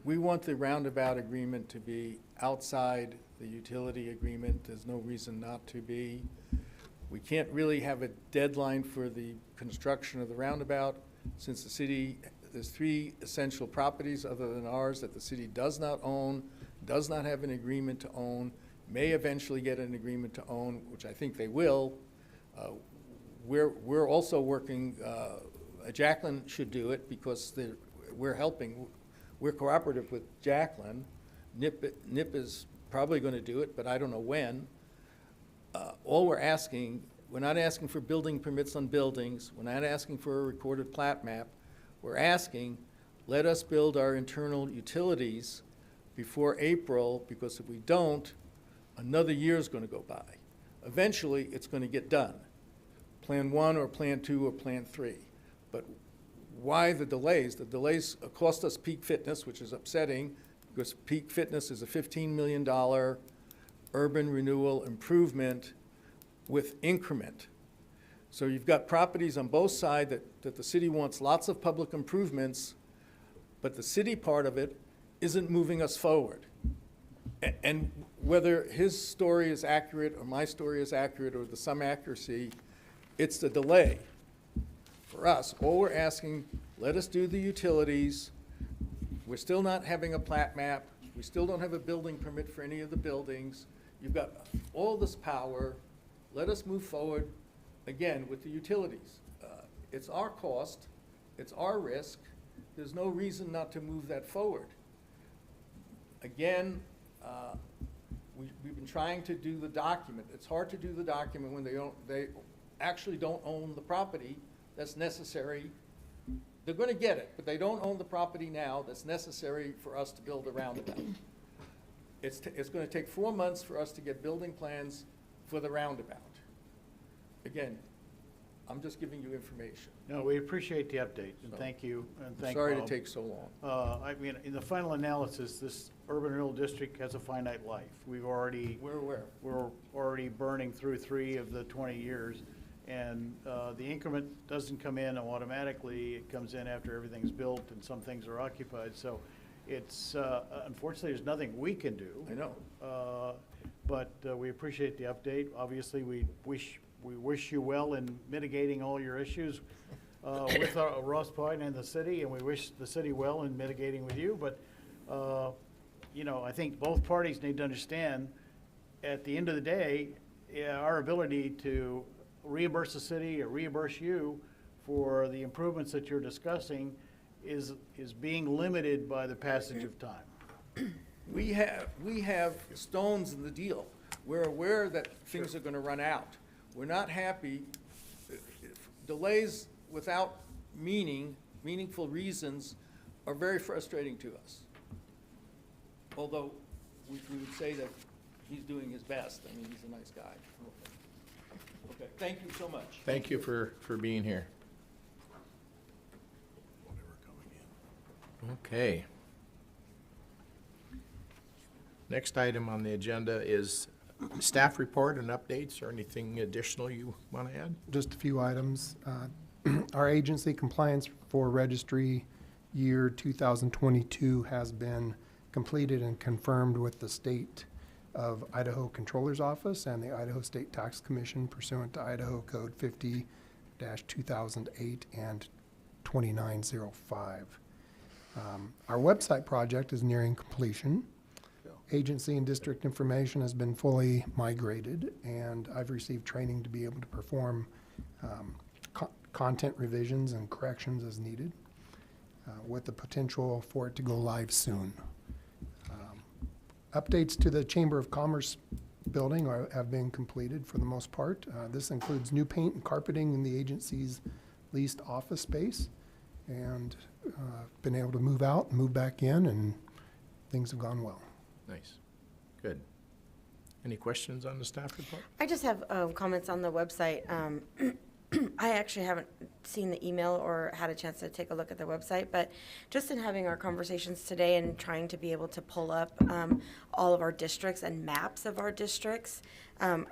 we want the roundabout agreement to be outside the utility agreement. There's no reason not to be. We can't really have a deadline for the construction of the roundabout since the city, there's 3 essential properties other than ours that the city does not own, does not have an agreement to own, may eventually get an agreement to own, which I think they will. We're also working, Jacqueline should do it because we're helping, we're cooperative with Jacqueline. NIP is probably going to do it, but I don't know when. All we're asking, we're not asking for building permits on buildings, we're not asking for a recorded plat map. We're asking, let us build our internal utilities before April, because if we don't, another year is going to go by. Eventually, it's going to get done. Plan 1 or Plan 2 or Plan 3. But why the delays? The delays cost us Peak Fitness, which is upsetting, because Peak Fitness is a $15 million urban renewal improvement with increment. So you've got properties on both sides that the city wants lots of public improvements, but the city part of it isn't moving us forward. And whether his story is accurate or my story is accurate or some accuracy, it's the delay. For us, all we're asking, let us do the utilities. We're still not having a plat map. We still don't have a building permit for any of the buildings. You've got all this power. Let us move forward, again, with the utilities. It's our cost. It's our risk. There's no reason not to move that forward. Again, we've been trying to do the document. It's hard to do the document when they actually don't own the property that's necessary. They're going to get it, but they don't own the property now that's necessary for us to build a roundabout. It's going to take 4 months for us to get building plans for the roundabout. Again, I'm just giving you information. No, we appreciate the update, and So, thank you, and I'm thank sorry to Bob. take so long. I mean, in the final analysis, this urban renewal district has a finite life. We're already burning through 3 of the 20 years, and the increment doesn't come in automatically. It comes in after everything's built and some things are occupied. So it's, unfortunately, there's nothing we can do. I know. But we appreciate the update. Obviously, we wish you well in mitigating all your issues with Ross Point and the city, and we wish the city well in mitigating with you. But, you know, I think both parties need to understand, at the end of the day, our ability to reimburse the city or reimburse you for the improvements that you're discussing is being limited by the passage of time. We have stones in the deal. We're aware that things are going to run out. We're not happy. Delays without meaningful reasons are very frustrating to us. Although we would say that he's doing his best. I mean, he's a nice guy. Okay, thank you so much. Thank you for being here. Okay. Next item on the agenda is staff report and updates, or anything additional you want to add? Just a few items. Our agency compliance for registry year 2022 has been completed and confirmed with the State of Idaho Controller's Office and the Idaho State Tax Commission pursuant to Idaho Code 50-2008 and 2905. Our website project is nearing completion. Agency and district information has been fully migrated, and I've received training to be able to perform content revisions and corrections as needed, with the potential for it to go live soon. Updates to the Chamber of Commerce building have been completed for the most part. This includes new paint and carpeting in the agency's leased office space, and been able to move out and move back in, and things have gone well. Nice. Good. Any questions on the staff report? I just have comments on the website. I actually haven't seen the email or had a chance to take a look at the website, but just in having our conversations today and trying to be able to pull up all of our districts and maps of our districts,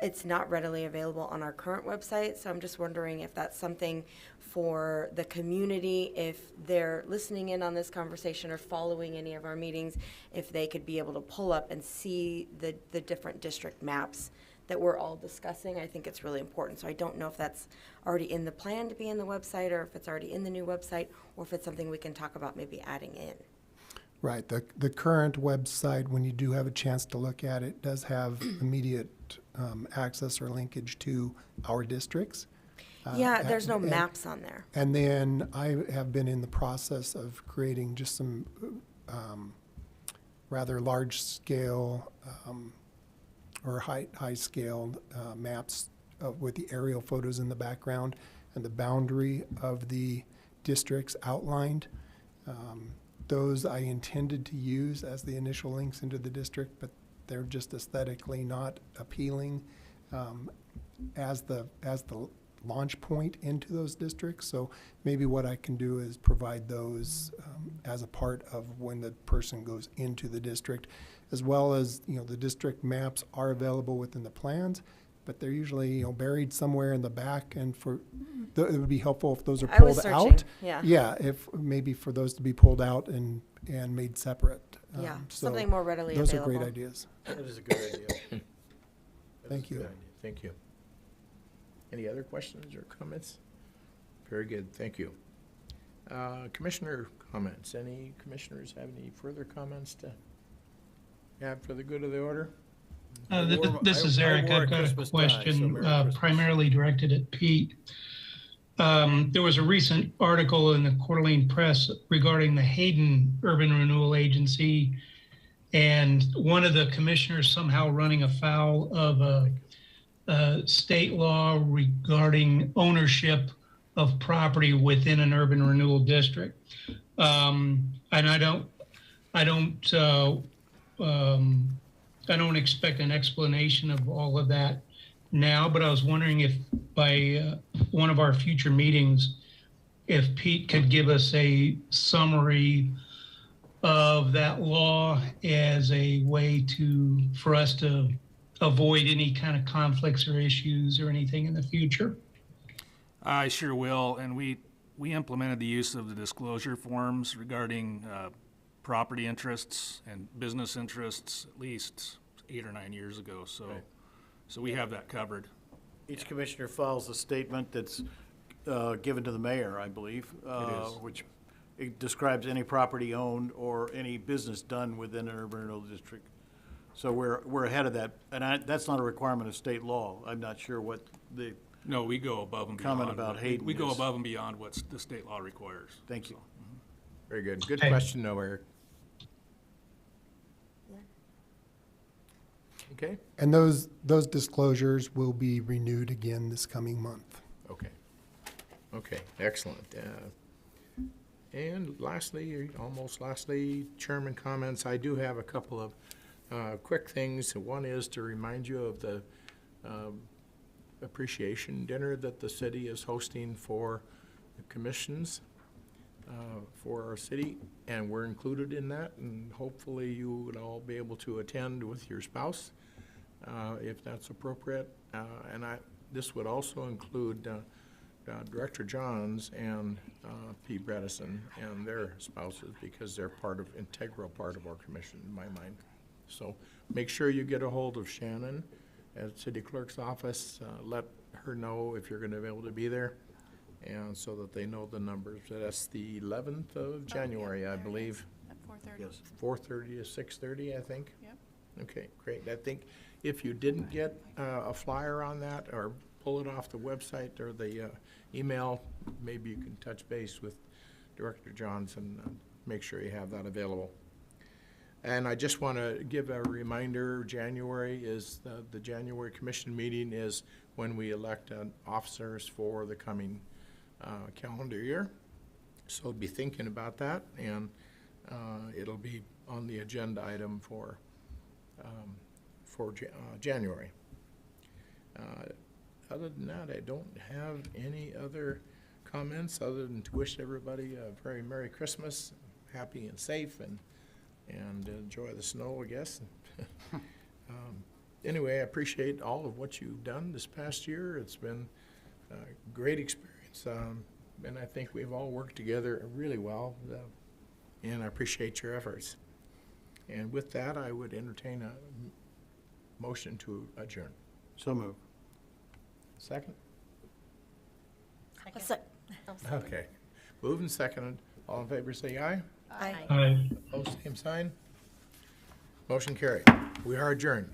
it's not readily available on our current website. So I'm just wondering if that's something for the community, if they're listening in on this conversation or following any of our meetings, if they could be able to pull up and see the different district maps that we're all discussing. I think it's really important. So I don't know if that's already in the plan to be in the website, or if it's already in the new website, or if it's something we can talk about maybe adding in. Right. The current website, when you do have a chance to look at it, does have immediate access or linkage to our districts. Yeah, there's no maps on there. And then I have been in the process of creating just some rather large-scale or high-scaled maps with the aerial photos in the background and the boundary of the districts outlined. Those I intended to use as the initial links into the district, but they're just aesthetically not appealing as the launch point into those districts. So maybe what I can do is provide those as a part of when the person goes into the district, as well as, the district maps are available within the plans, but they're usually, buried somewhere in the back, and it would be helpful if those are I was pulled searching, out. yeah. Yeah, if maybe for those to be pulled out and made separate. Yeah, So something more readily those available. are great ideas. That is a good idea. Thank you. Thank you. Any other questions or comments? Very good, thank you. Commissioner comments. Any commissioners have any further comments to add for the good of the order? This is Eric. I've got a question primarily directed at Pete. There was a recent article in the Coeur d'Alene Press regarding the Hayden Urban Renewal Agency, and one of the commissioners somehow running afoul of a state law regarding ownership of property within an urban renewal district. And I don't expect an explanation of all of that now, but I was wondering if by one of our future meetings, if Pete could give us a summary of that law as a way for us to avoid any kind of conflicts or issues or anything in the future. I sure will, and we implemented the use of the disclosure forms regarding property interests and business interests at least 8 or 9 years ago, so Right. so we have that covered. Each commissioner files a statement that's given to the mayor, I believe. Which it describes any property owned or any business done within an urban renewal district. So we're ahead of that, and that's not a requirement of state law. I'm not sure what the No, we go above and beyond. comment about Hayden We go is. above and beyond what the state law requires. Thank you. Very good. Good Okay. question, though, Eric. Okay, And those disclosures will be renewed again this coming month. okay. Okay, excellent. And lastly, or almost lastly, chairman comments. I do have a couple of quick things. One is to remind you of the appreciation dinner that the city is hosting for the commissions for our city, and we're included in that, and hopefully you would all be able to attend with your spouse if that's appropriate. This would also include Director Johns and P. Bredesen and their spouses, because they're integral part of our commission in my mind. So make sure you get a hold of Shannon at City Clerk's office. Let her know if you're going to be able to be there, and so that they know the numbers. So that's the 11th of January, I believe. At 4:30. Yes. 4:30 to 6:30, I think. Yep. Okay, great. I think if you didn't get a flyer on that, or pull it off the website or the email, maybe you can touch base with Director Johnson and make sure you have that available. And I just want to give a reminder, January is, the January Commission meeting is when we elect officers for the coming calendar year. So be thinking about that, and it'll be on the agenda item for January. Other than that, I don't have any other comments other than to wish everybody a very Merry Christmas, happy and safe, and enjoy the snow, I guess. Anyway, I appreciate all of what you've done this past year. It's been a great experience, and I think we've all worked together really well, and I appreciate your efforts. And with that, I would entertain a motion to adjourn. So moved. Second? Second. Okay. Moved and seconded. All in favor, say aye. Aye. Aye. Opposed, same sign. Motion carried. We are adjourned.